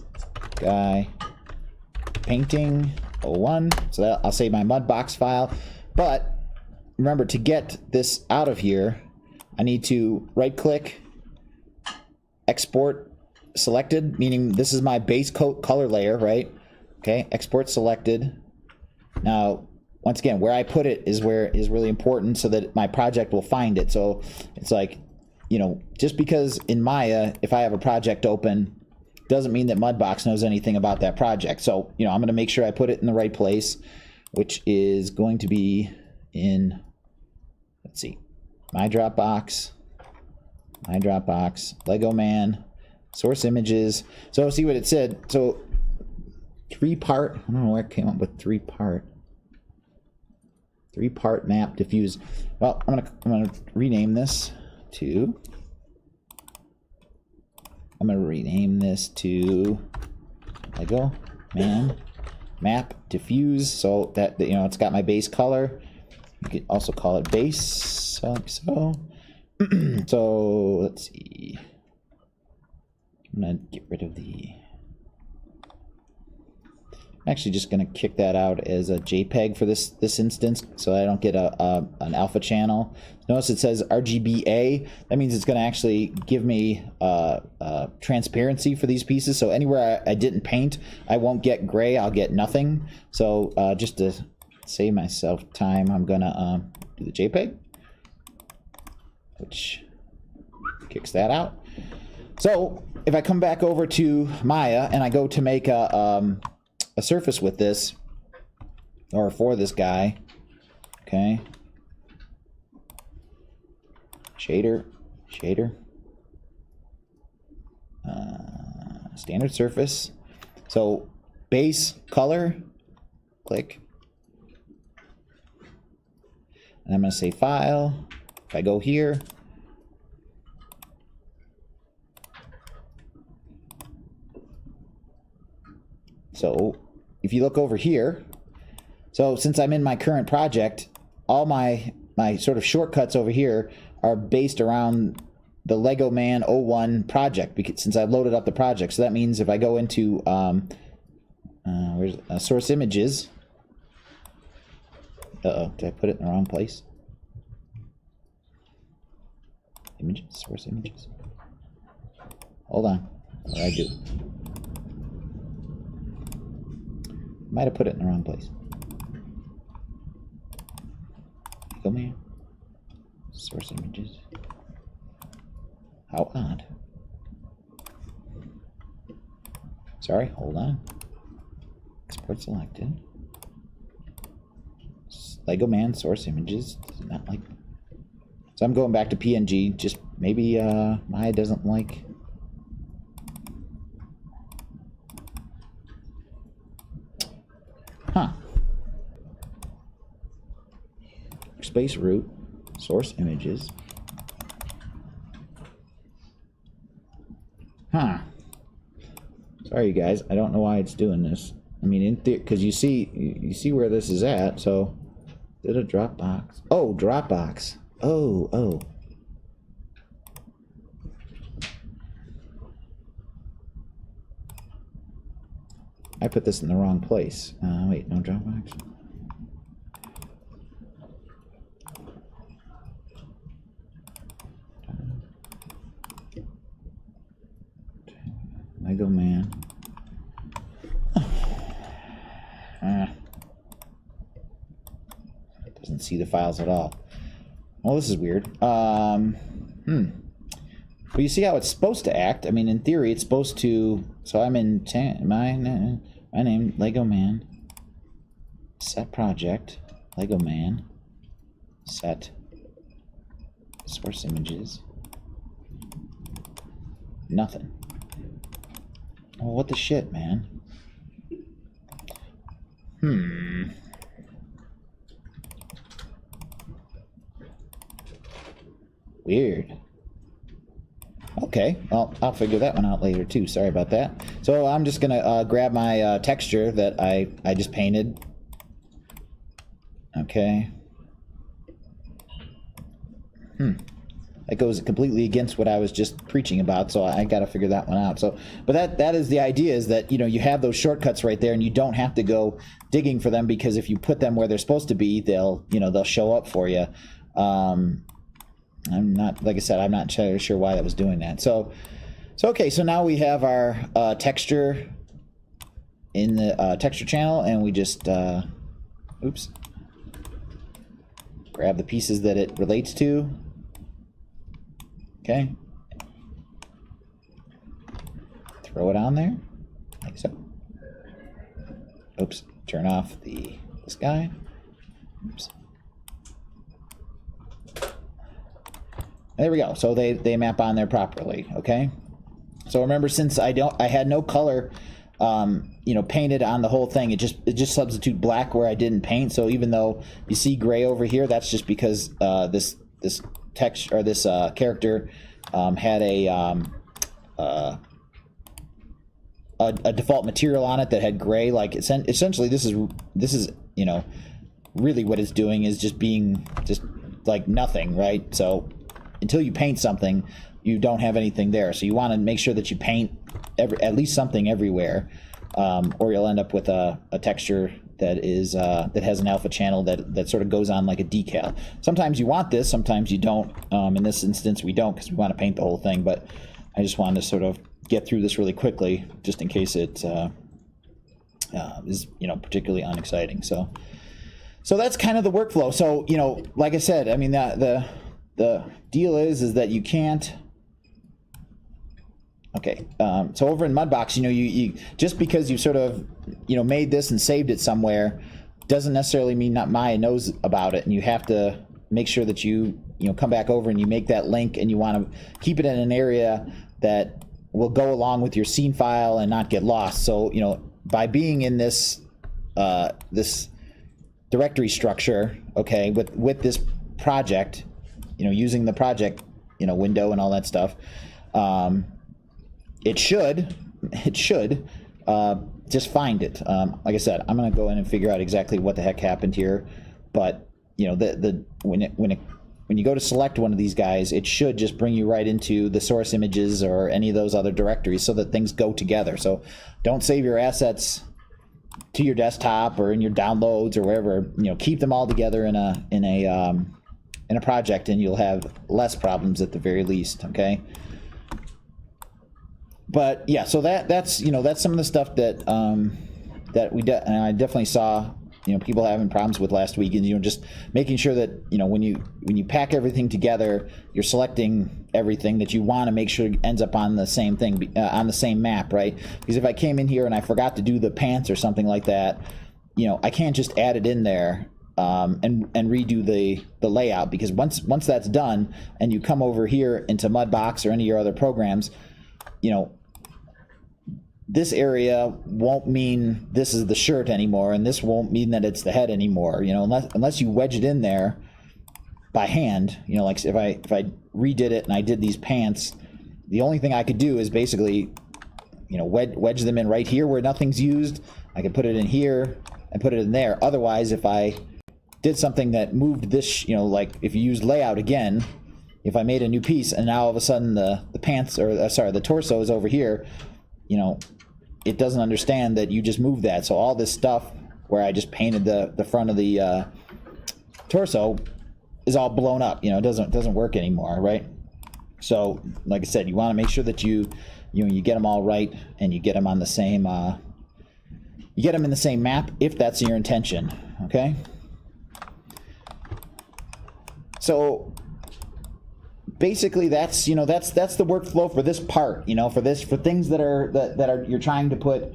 guy painting 01. So that, I'll save my Mudbox file. But remember, to get this out of here, I need to right click, export selected, meaning this is my base coat color layer, right? Okay, export selected. Now, once again, where I put it is really important so that my project will find it. So it's like, you know, just because in Maya, if I have a project open, doesn't mean that Mudbox knows anything about that project. So, you know, I'm going to make sure I put it in the right place, which is going to be in, let's see, my Dropbox, Lego Man, source images. So see what it said. So 3-part, I don't know where it came up with 3-part map diffuse. Well, I'm gonna rename this to I'm gonna rename this to Lego Man Map Diffuse, so that you know it's got my base color. You could also call it base, like so. So let's see. I'm gonna get rid of the. I'm actually just gonna kick that out as a JPEG for this instance, so I don't get an alpha channel. Notice it says RGBA. That means it's gonna actually give me transparency for these pieces. So anywhere I didn't paint, I won't get gray. I'll get nothing. So just to save myself time, I'm gonna do the JPEG, which kicks that out. So if I come back over to Maya and I go to make a surface with this, or for this guy, okay, shader, standard surface. So base color, click, and I'm going to say file. If I go here, so if you look over here, so since I'm in my current project, all my sort of shortcuts over here are based around the Lego Man 01 project, because since I've loaded up the project. So that means if I go into where's source images, did I put it in the wrong place? Images, source images. Hold on, what did I do? Might have put it in the wrong place. Go man. Source images. How odd. Sorry, hold on. Export selected. Lego Man source images. Does it not like. So I'm going back to PNG. Just maybe Maya doesn't like. Huh. Space root, source images. Huh. Sorry, you guys. I don't know why it's doing this. I mean, in theory, because you see where this is at. So, did a Dropbox? Oh, Dropbox. Oh. I put this in the wrong place. Wait, no Dropbox. Lego Man. It doesn't see the files at all. Well, this is weird. Well, you see how it's supposed to act. I mean, in theory, it's supposed to. So I'm in my name, Lego Man. Set project, Lego Man. Set source images. Nothing. Oh, what the shit, man? Weird. Okay, well, I'll figure that one out later too. Sorry about that. So I'm just gonna grab my texture that I just painted. Okay. That goes completely against what I was just preaching about, so I got to figure that one out. So, but that is the idea, is that, you know, you have those shortcuts right there, and you don't have to go digging for them, because if you put them where they're supposed to be, they'll show up for you. I'm not, like I said, I'm not sure why that was doing that. So okay, so now we have our texture in the texture channel, and we just grab the pieces that it relates to. Okay. Throw it on there, like so. Oops. Turn off this guy. Oops. There we go. So they map on there properly. Okay. So remember, since I had no color, painted on the whole thing, it just substitute black where I didn't paint. So even though you see gray over here, that's just because this text or this character had a a default material on it that had gray, like essentially this is you know, really what it's doing is just being just like nothing, right? So until you paint something, you don't have anything there. So you want to make sure that you paint at least something everywhere, or you'll end up with a texture that is that has an alpha channel that sort of goes on like a decal. Sometimes you want this, sometimes you don't. In this instance, we don't, because we want to paint the whole thing. But I just wanted to sort of get through this really quickly, just in case it is, you know, particularly unexciting. So that's kind of the workflow. So, you know, like I said, I mean, the deal is that you can't. Okay, so over in Mudbox, you know, you just because you sort of, you know, made this and saved it somewhere doesn't necessarily mean that Maya knows about it, and you have to make sure that you know, come back over and you make that link, and you want to keep it in an area that will go along with your scene file and not get lost. So, you know, by being in this this directory structure, okay, with this project, you know, using the project, you know, window and all that stuff, it should just find it. Like I said, I'm going to go in and figure out exactly what the heck happened here. But you know, when you go to select one of these guys, it should just bring you right into the source images or any of those other directories, so that things go together. So don't save your assets to your desktop or in your downloads or wherever. You know, keep them all together in a project, and you'll have less problems at the very least. Okay. But yeah, so that's, you know, that's some of the stuff that and I definitely saw, you know, people having problems with last week, and, you know, just making sure that, you know, when you pack everything together, you're selecting everything that you want to make sure ends up on the same thing, on the same map, right? Because if I came in here and I forgot to do the pants or something like that, you know, I can't just add it in there and redo the layout, because once that's done and you come over here into Mudbox or any of your other programs, you know, this area won't mean this is the shirt anymore, and this won't mean that it's the head anymore. You know, unless you wedge it in there by hand. You know, like if I redid it and I did these pants, the only thing I could do is basically, you know, wedge them in right here where nothing's used. I could put it in here and put it in there. Otherwise, if I did something that moved this, you know, like if you used layout again, if I made a new piece and now all of a sudden the pants, or sorry, the torso is over here, you know, it doesn't understand that you just moved that. So all this stuff where I just painted the front of the torso is all blown up. You know, it doesn't work anymore, right? So, like I said, you want to make sure that you get them all right, and you get them on the same you get them in the same map if that's your intention. Okay. So basically, that's, you know, that's the workflow for this part. You know, for things that are you're trying to put,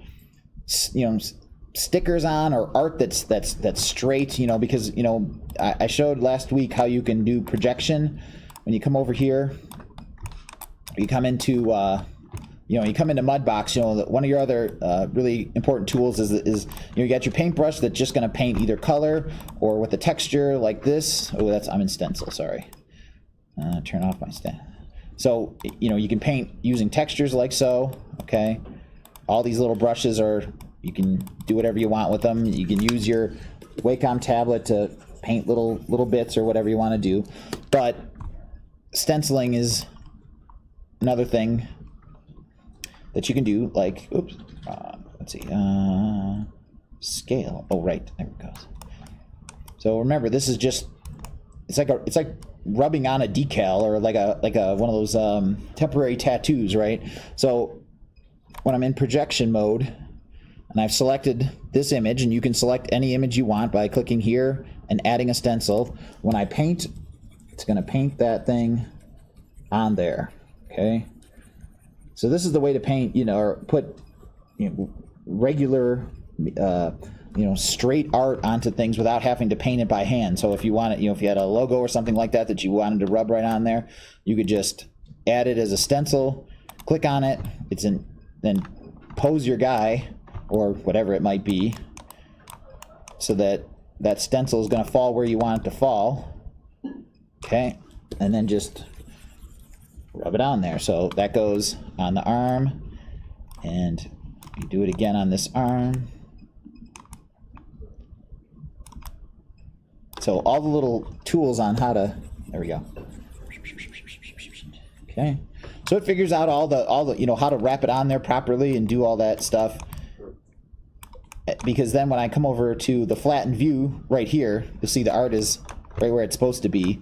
you know, stickers on, or art that's straight. You know, because, you know, I showed last week how you can do projection when you come over here. You come into you know, you come into Mudbox. You know, one of your other really important tools is you know, you got your paintbrush that's just going to paint either color or with a texture like this. Oh, I'm in stencil. Sorry. Turn off my stand. So, you know, you can paint using textures like so. Okay, all these little brushes you can do whatever you want with them. You can use your Wacom tablet to paint little bits or whatever you want to do. But stenciling is another thing that you can do. Like, oops, let's see, scale. Oh, right, there it goes. So remember, this is just, it's like rubbing on a decal, or like a one of those temporary tattoos, right? So when I'm in projection mode and I've selected this image, and you can select any image you want by clicking here and adding a stencil, when I paint, it's going to paint that thing on there. Okay, so this is the way to paint, you know, or put, you know, regular you know, straight art onto things without having to paint it by hand. So if you wanted, you know, if you had a logo or something like that you wanted to rub right on there, you could just add it as a stencil, click on it, then pose your guy or whatever it might be, so that stencil is going to fall where you want it to fall. Okay, and then just rub it on there. So that goes on the arm, and You do it again on this arm. So all the little tools on how to, there we go. Okay. So it figures out all the, you know, how to wrap it on there properly and do all that stuff. Because then when I come over to the flattened view right here, you'll see the art is right where it's supposed to be.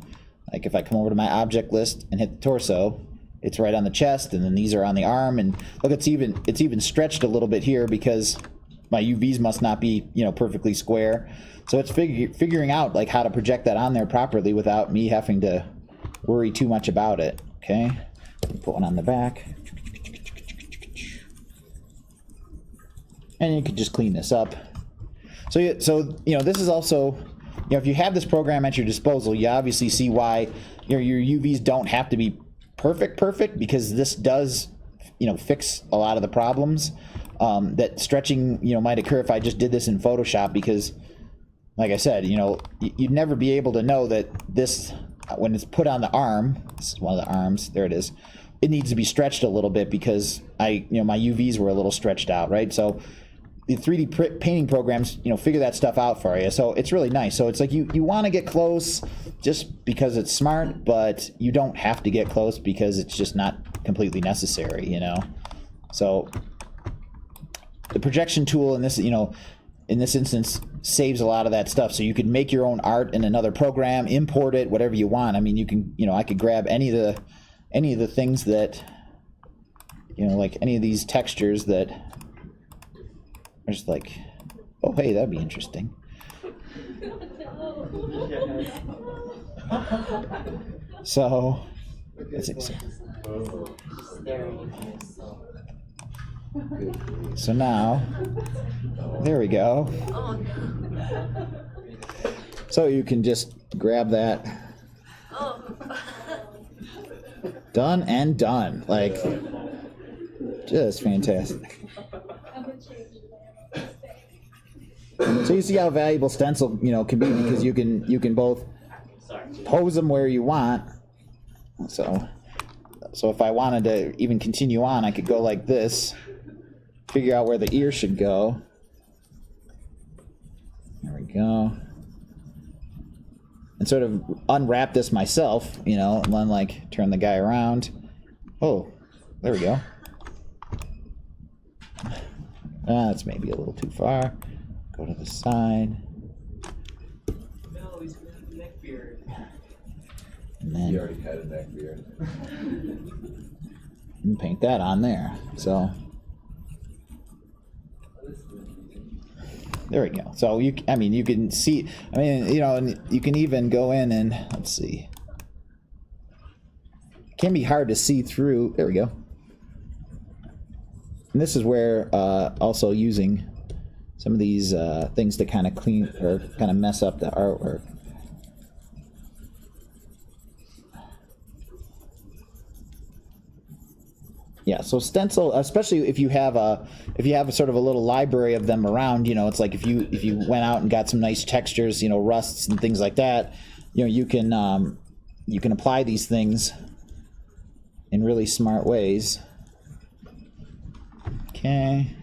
Like if I come over to my object list and hit the torso, it's right on the chest, and then these are on the arm, and look, it's even stretched a little bit here because my UVs must not be, you know, perfectly square. So it's figuring out like how to project that on there properly without me having to worry too much about it. Okay, put one on the back. And you could just clean this up. So you know, this is also, you know, if you have this program at your disposal, you obviously see why your UVs don't have to be perfect, because this does, you know, fix a lot of the problems that stretching, you know, might occur if I just did this in Photoshop, because like I said, you know, you'd never be able to know that this, when it's put on the arm, this is one of the arms, there it is, it needs to be stretched a little bit because you know, my UVs were a little stretched out, right? So the 3D painting programs, you know, figure that stuff out for you. So it's really nice. So it's like you want to get close just because it's smart, but you don't have to get close because it's just not completely necessary, you know? So the projection tool in this, you know, in this instance saves a lot of that stuff. So you could make your own art in another program, import it, whatever you want. I mean, you can, you know, I could grab any of the things that, you know, like any of these textures that are just like, oh, hey, that'd be interesting. So, let's see. So now, there we go. So you can just grab that. Done and done. Like, just fantastic. So you see how valuable stencil, you know, can be, because you can both pose them where you want. So if I wanted to even continue on, I could go like this, figure out where the ear should go. There we go. And sort of unwrap this myself, you know, and then like turn the guy around. Oh, there we go. That's maybe a little too far. Go to the side. No, he's got a neck beard. And then He already had a neck beard. and paint that on there. So there we go. So I mean, you can see, I mean, you know, and you can even go in and, let's see. It can be hard to see through. There we go. And this is where also using some of these things to kind of clean or kind of mess up the artwork. Yeah, so stencil, especially if you have a sort of a little library of them around, you know, it's like if you went out and got some nice textures, you know, rusts and things like that, you know, you can apply these things in really smart ways. Okay.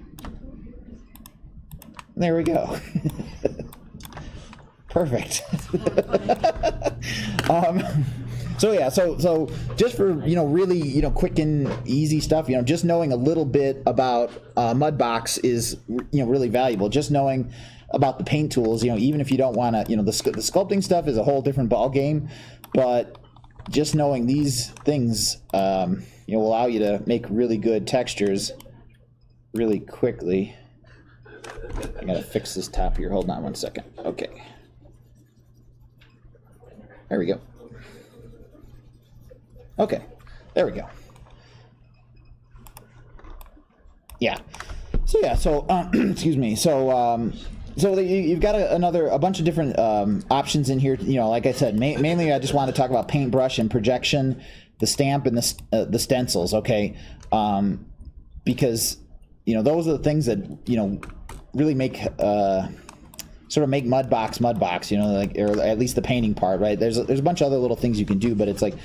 There we go. Perfect. So yeah, so just for, you know, really, you know, quick and easy stuff, you know, just knowing a little bit about Mudbox is, you know, really valuable. Just knowing about the paint tools, you know, even if you don't want to, you know, the sculpting stuff is a whole different ball game, but just knowing these things, you know, will allow you to make really good textures really quickly. I gotta fix this top here. Hold on one second. Okay. There we go. Okay. There we go. Yeah. So yeah. So excuse me. So you've got a bunch of different options in here. You know, like I said, mainly I just want to talk about Paintbrush and projection, the stamp, and the stencils. Okay. Because, you know, those are the things that, you know, really make sort of make Mudbox, you know, like, or at least the painting part, right? There's a bunch of other little things you can do, but it's like,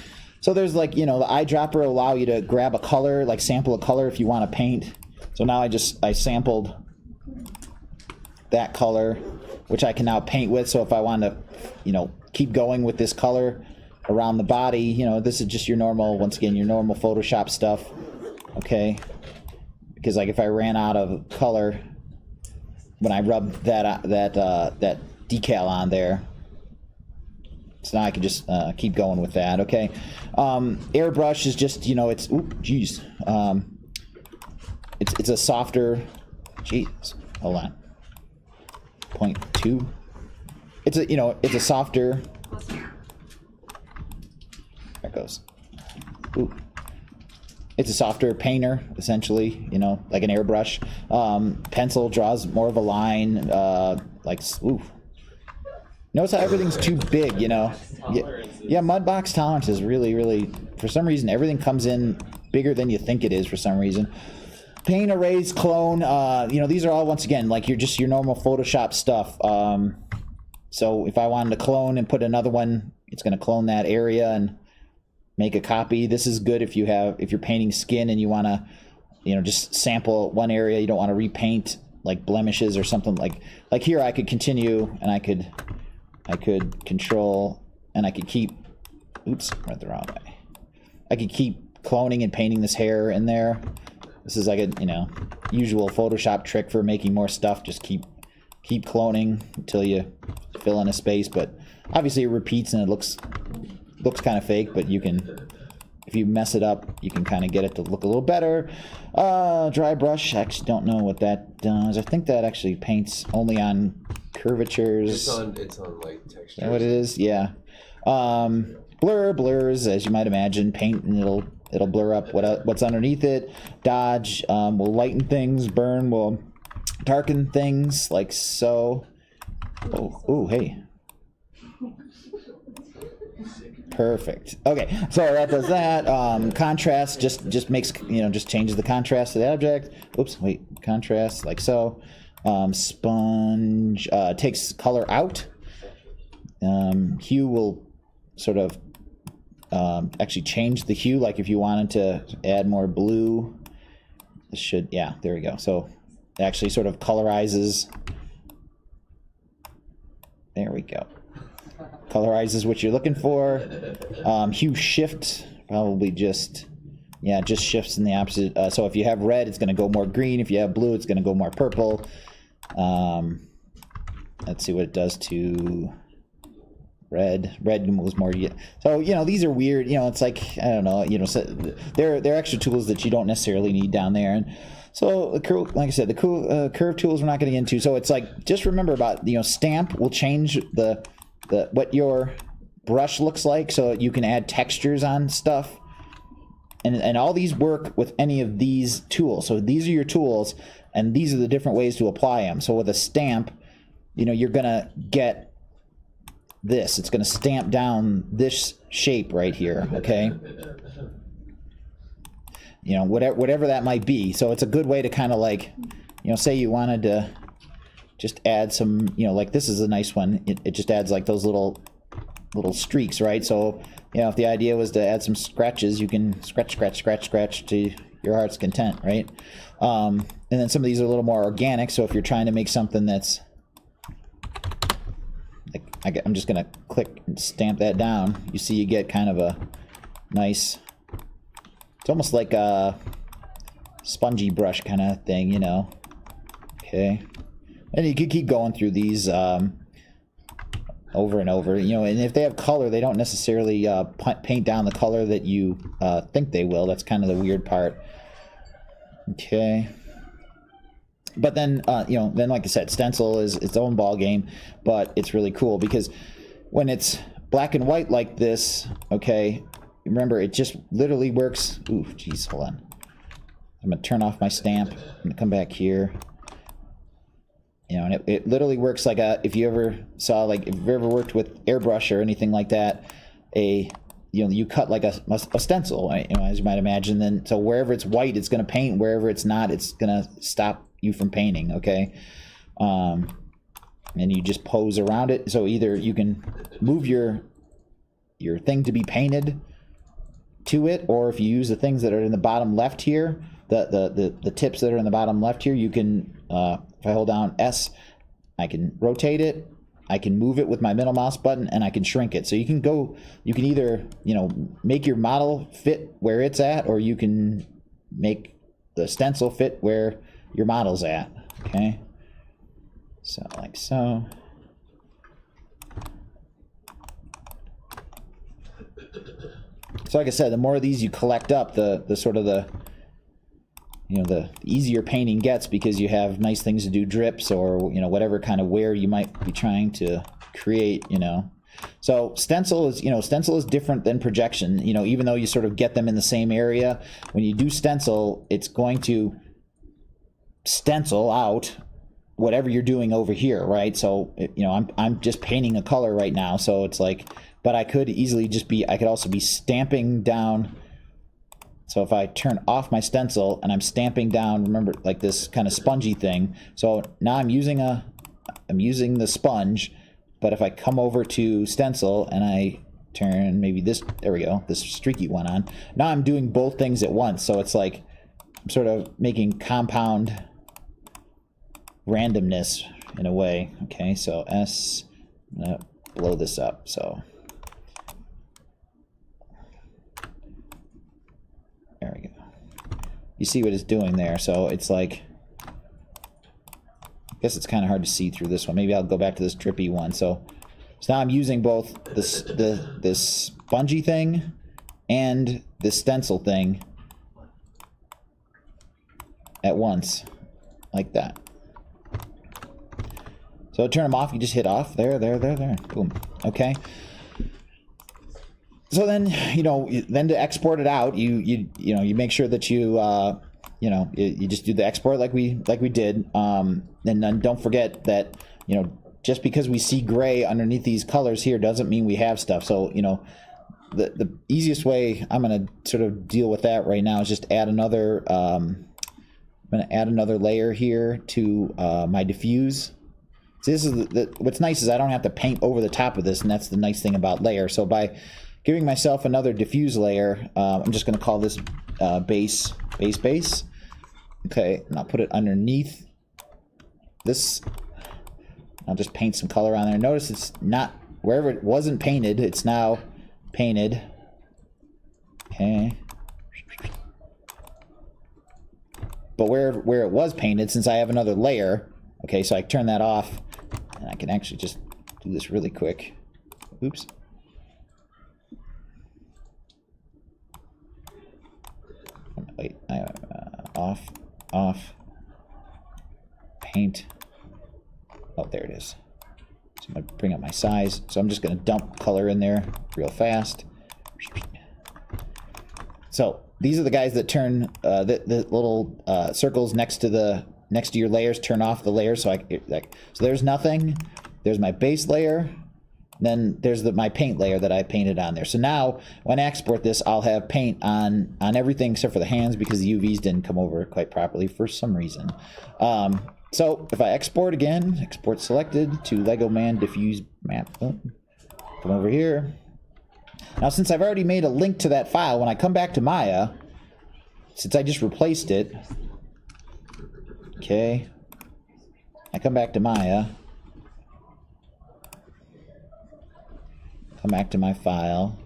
so there's like, you know, the eyedropper will allow you to grab a color, like sample a color if you want to paint, So now I sampled that color, which I can now paint with. So if I want to, you know, keep going with this color around the body, you know, this is just your normal, once again, your normal Photoshop stuff, okay? Because like if I ran out of color when I rubbed that decal on there, so now I can just keep going with that, okay? Airbrush is just, you know, it's, ooh, geez. It's a softer, geez, hold on. 0.2. It's a, you know, it's a softer, there it goes. Ooh. It's a softer painter, essentially, you know, like an airbrush. Pencil draws more of a line, like, ooh. Notice how everything's too big, you know? Yeah, Mudbox tolerance is really, really, for some reason, everything comes in bigger than you think it is for some reason. Paint, erase, clone, you know, these are all, once again, like your normal Photoshop stuff. So if I wanted to clone and put another one, it's going to clone that area and make a copy. This is good if you're painting skin and you want to, you know, just sample one area. You don't want to repaint like blemishes or something like here. I could continue and I could control and I could keep, oops, went the wrong way. I could keep cloning and painting this hair in there. This is like a, you know, usual Photoshop trick for making more stuff. Just keep cloning until you fill in a space, but obviously it repeats and it looks kind of fake, but you can, if you mess it up, you can kind of get it to look a little better. Dry brush, I actually don't know what that does. I think that actually paints only on curvatures. It's on like textures. Is that what it is? Yeah. Blurs, as you might imagine, paint and it'll blur up what's underneath it. Dodge will lighten things. Burn will darken things, like so. Oh, hey. Perfect. Okay, so that does that. Contrast just makes, you know, just changes the contrast to the object. Oops, wait, contrast like so. Sponge takes color out. Hue will sort of actually change the hue, like if you wanted to add more blue. This should, yeah, there we go. So it actually sort of colorizes. There we go. Colorizes what you're looking for. Hue shift probably just shifts in the opposite. So if you have red, it's going to go more green. If you have blue, it's going to go more purple. Let's see what it does to red. Red moves more. So, you know, these are weird. You know, it's like, I don't know. You know, so they're extra tools that you don't necessarily need down there. And so, like I said, the curve tools we're not going to get into. So it's like, just remember about, you know, stamp will change the what your brush looks like, so you can add textures on stuff, and all these work with any of these tools. So these are your tools, and these are the different ways to apply them. So with a stamp, you know, you're gonna get this. It's gonna stamp down this shape right here. Okay. You know, whatever that might be. So it's a good way to kind of like, you know, say you wanted to just add some, you know, like this is a nice one. It just adds like those little streaks, right? So, you know, if the idea was to add some scratches, you can scratch to your heart's content, right? And then some of these are a little more organic. So if you're trying to make something that's like, I'm just gonna click and stamp that down. You see, you get kind of a nice, it's almost like a spongy brush kind of thing, you know? Okay. And you can keep going through these over and over, you know, and if they have color, they don't necessarily paint down the color that you think they will. That's kind of the weird part. Okay. But then, you know, then like I said, stencil is its own ball game, but it's really cool because when it's black and white like this, okay, remember, it just literally works. Ooh, geez, hold on. I'm going to turn off my stamp. I'm going to come back here. You know, and it literally works like if you ever saw, like, if you've ever worked with airbrush or anything like that, you know, you cut like a stencil, right? You know, as you might imagine. Then, so wherever it's white, it's going to paint. Wherever it's not, it's going to stop you from painting, okay? And you just pose around it. So either you can move your thing to be painted to it, or if you use the things that are in the bottom left here, the tips that are in the bottom left here, you can, if I hold down S, I can rotate it, I can move it with my middle mouse button, and I can shrink it. So you can either, make your model fit where it's at, or you can make the stencil fit where your model's at, okay? So like so. So like I said, the more of these you collect up, the sort of the easier painting gets, because you have nice things to do, drips or whatever kind of wear you might be trying to create. So stencil is different than projection. Even though you sort of get them in the same area, when you do stencil, it's going to stencil out whatever you're doing over here, right? So I'm just painting a color right now, so it's like, but I could easily I could also be stamping down. So if I turn off my stencil and I'm stamping down, remember, like this kind of spongy thing. So now I'm using the sponge, but if I come over to stencil and I turn maybe this, there we go, this streaky one on, now I'm doing both things at once. So it's like I'm sort of making compound randomness in a way. Okay, so S, I'm gonna blow this up. So there we go. You see what it's doing there. So it's like, I guess it's kind of hard to see through this one. Maybe I'll go back to this drippy one. So now I'm using both this spongy thing and this stencil thing at once, like that. So turn them off, you just hit off. There. Boom. Okay. So then, then to export it out, you make sure that you just do the export like we did. And then don't forget that, just because we see gray underneath these colors here doesn't mean we have stuff. So, the easiest way I'm going to sort of deal with that right now is just add another, I'm going to add another layer here to my diffuse. So this is what's nice is I don't have to paint over the top of this, and that's the nice thing about layer. So by giving myself another diffuse layer, I'm just going to call this base. Okay, and I'll put it underneath this. I'll just paint some color on there. Notice it's not, wherever it wasn't painted, it's now painted. Okay. But where it was painted, since I have another layer, okay, so I turn that off, and I can actually just do this really quick. Oops. Wait, off, paint. Oh, there it is. So I'm going to bring up my size. So I'm just going to dump color in there real fast. So these are the guys that turn the little circles next to your layers, turn off the layers. So so there's nothing. There's my base layer. Then there's my paint layer that I painted on there. So now when I export this, I'll have paint on everything except for the hands, because the UVs didn't come over quite properly for some reason. So if I export again, export selected to Lego Man diffuse map. Oh, come over here. Now since I've already made a link to that file, when I come back to Maya, since I just replaced it, okay, I come back to Maya. Come back to my file,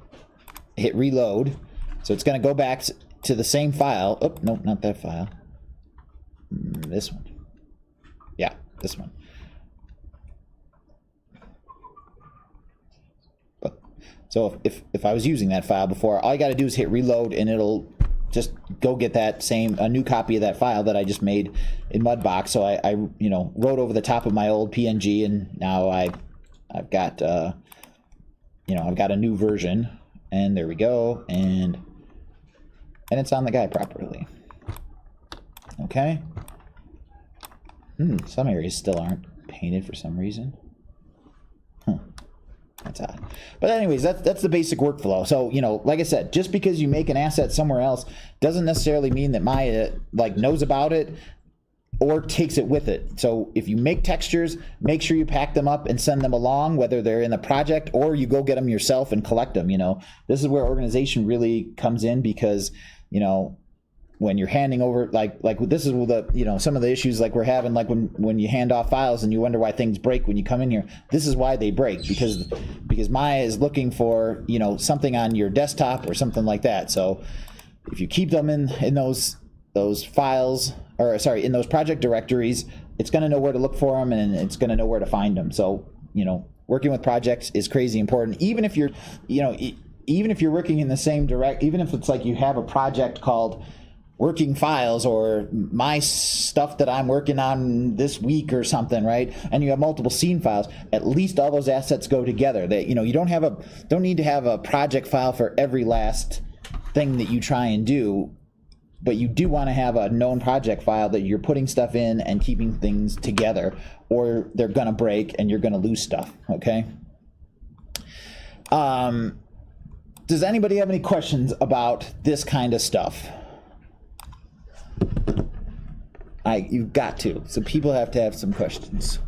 hit reload, so it's going to go back to the same file. Oh, no, not that file. This one. Yeah, this one. But so if I was using that file before, all you got to do is hit reload, and it'll just go get a new copy of that file that I just made in Mudbox. So I wrote over the top of my old PNG, and now I've got I've got a new version, and there we go, and it's on the guy properly. Okay. Some areas still aren't painted for some reason. That's odd. But anyways, that's the basic workflow. So, like I said, just because you make an asset somewhere else doesn't necessarily mean that Maya knows about it or takes it with it. So if you make textures, make sure you pack them up and send them along, whether they're in the project or you go get them yourself and collect them. This is where organization really comes in, because when you're handing over, like this is the, some of the issues like we're having, like when you hand off files and you wonder why things break when you come in here. This is why they break, because Maya is looking for, something on your desktop or something like that. So if you keep them in those files, or sorry, in those project directories, it's going to know where to look for them, and it's going to know where to find them. So, working with projects is crazy important. Even if you're, even if you're working in the same even if it's like you have a project called working files or my stuff that I'm working on this week or something, right? And you have multiple scene files, at least all those assets go together. That, you don't need to have a project file for every last thing that you try and do, but you do want to have a known project file that you're putting stuff in and keeping things together, or they're gonna break and you're gonna lose stuff, okay? Does anybody have any questions about this kind of stuff? You've got to. So people have to have some questions.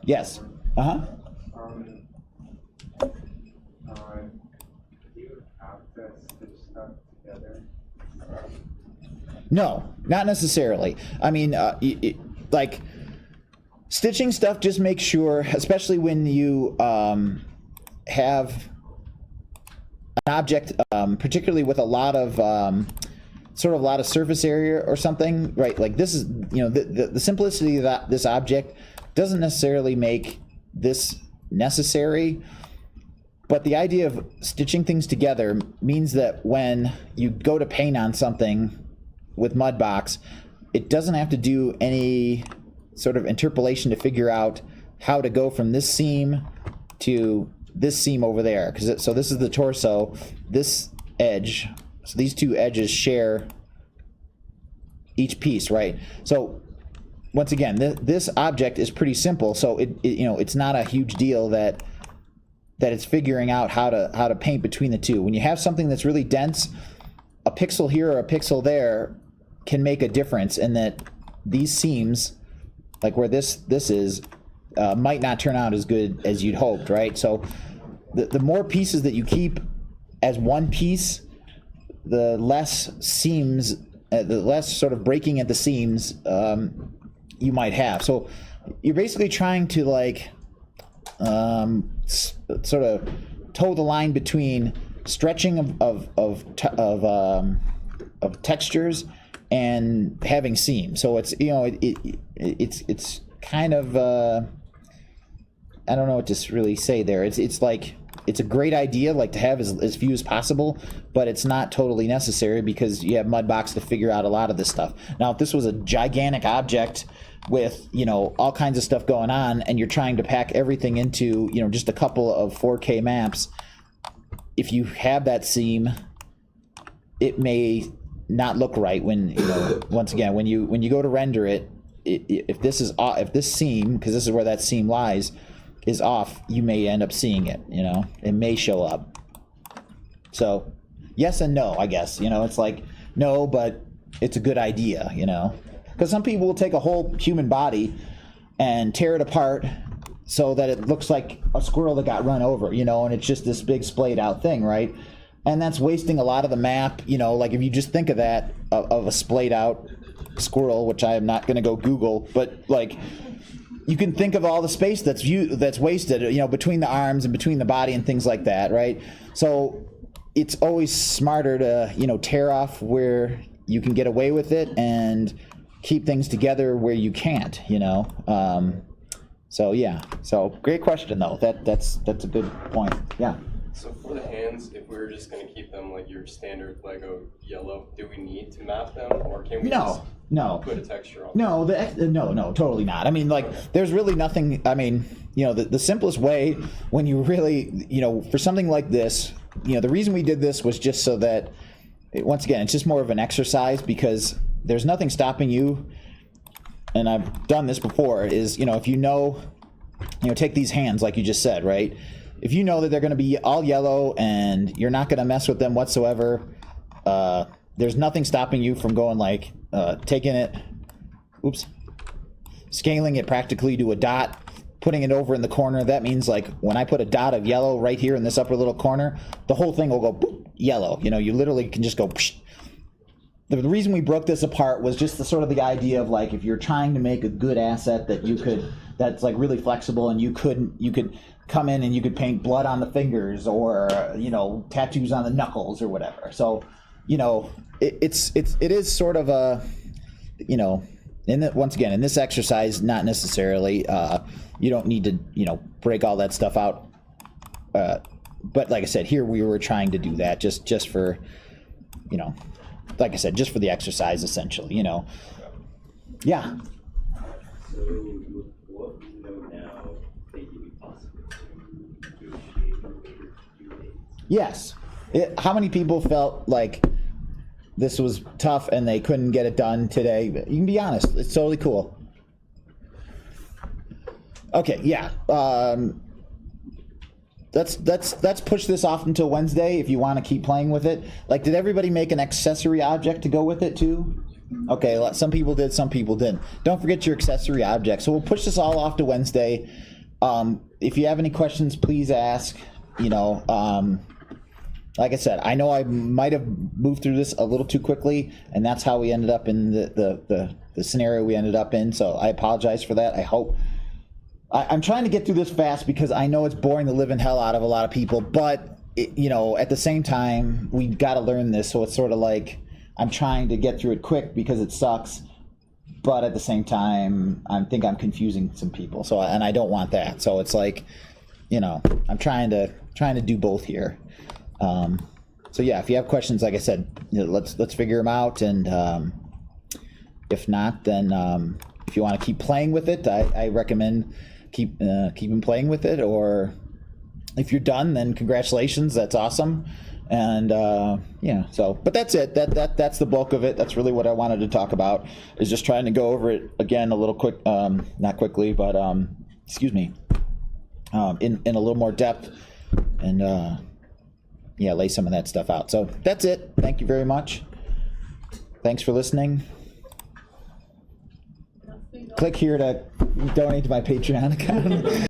Yes. Do you have to stitch stuff together? No, not necessarily. I mean, like stitching stuff, just make sure, especially when you have an object, particularly with a lot of a lot of surface area or something, right? Like this is, the simplicity of this object doesn't necessarily make this necessary, but the idea of stitching things together means that when you go to paint on something with Mudbox, it doesn't have to do any sort of interpolation to figure out how to go from this seam to this seam over there. So this is the torso, this edge. So these two edges share each piece, right? So once again, this object is pretty simple. So it's not a huge deal that it's figuring out how to paint between the two. When you have something that's really dense, a pixel here or a pixel there can make a difference in that these seams, like where this is, might not turn out as good as you'd hoped, right? So the more pieces that you keep as one piece, the less seams, the less sort of breaking at the seams you might have. So you're basically trying to like sort of toe the line between stretching of textures and having seams. So it's it's kind of I don't know what to really say there. It's like, it's a great idea, like to have as few as possible, but it's not totally necessary because you have Mudbox to figure out a lot of this stuff. Now, if this was a gigantic object with, all kinds of stuff going on, and you're trying to pack everything into, just a couple of 4K maps, if you have that seam, it may not look right when, once again, when you go to render it, if this seam, because this is where that seam lies, is off, you may end up seeing it, it may show up. So yes and no, I guess, it's like, no, but it's a good idea, because some people will take a whole human body and tear it apart so that it looks like a squirrel that got run over, and it's just this big splayed out thing, right? And that's wasting a lot of the map, like if you just think of that, of a splayed out squirrel, which I am not going to go Google, but like, you can think of all the space that's wasted, between the arms and between the body and things like that, right? So it's always smarter to, tear off where you can get away with it and keep things together where you can't, So yeah, so great question though. That's a good point. Yeah. So for the hands, if we were just going to keep them like your standard Lego yellow, do we need to map them, or can we just put a texture on them? No, totally not. I mean, like, there's really nothing. I mean, the simplest way when you really, for something like this, the reason we did this was just so that, once again, it's just more of an exercise, because there's nothing stopping you. And I've done this before. Is if take these hands like you just said, right? If you know that they're going to be all yellow and you're not going to mess with them whatsoever, there's nothing stopping you from going like, taking it, scaling it practically to a dot, putting it over in the corner. That means like when I put a dot of yellow right here in this upper little corner, the whole thing will go boop, yellow. You literally can just go psh, the reason we broke this apart was just the sort of the idea of like if you're trying to make a good asset that you could, that's like really flexible, and you could come in and you could paint blood on the fingers, or tattoos on the knuckles or whatever. So it is sort of a once again in this exercise, not necessarily you don't need to break all that stuff out, but like I said, here we were trying to do that just for like I said, just for the exercise, essentially, Yeah. So with what we know now, think it would be possible to negotiate a later due date? Yes. How many people felt like this was tough and they couldn't get it done today? You can be honest. It's totally cool. Okay, yeah. Let's push this off until Wednesday if you want to keep playing with it. Like, did everybody make an accessory object to go with it too? Okay, some people did, some people didn't. Don't forget your accessory object. So we'll push this all off to Wednesday. If you have any questions, please ask. Like I said, I know I might have moved through this a little too quickly, and that's how we ended up in the scenario we ended up in. So I apologize for that. I hope. I'm trying to get through this fast because I know it's boring the living hell out of a lot of people, but at the same time, we got to learn this. So it's sort of like I'm trying to get through it quick because it sucks, but at the same time, I think I'm confusing some people. So and I don't want that. So it's like, I'm trying to do both here. So yeah, if you have questions, like I said, let's figure them out, and if not, then if you want to keep playing with it, I recommend keeping playing with it. Or if you're done, then congratulations, that's awesome. And so but that's it. That's the bulk of it. That's really what I wanted to talk about, is just trying to go over it again a little quick, not quickly, but excuse me, in a little more depth, and lay some of that stuff out. So that's it. Thank you very much. Thanks for listening. Click here to donate to my Patreon account.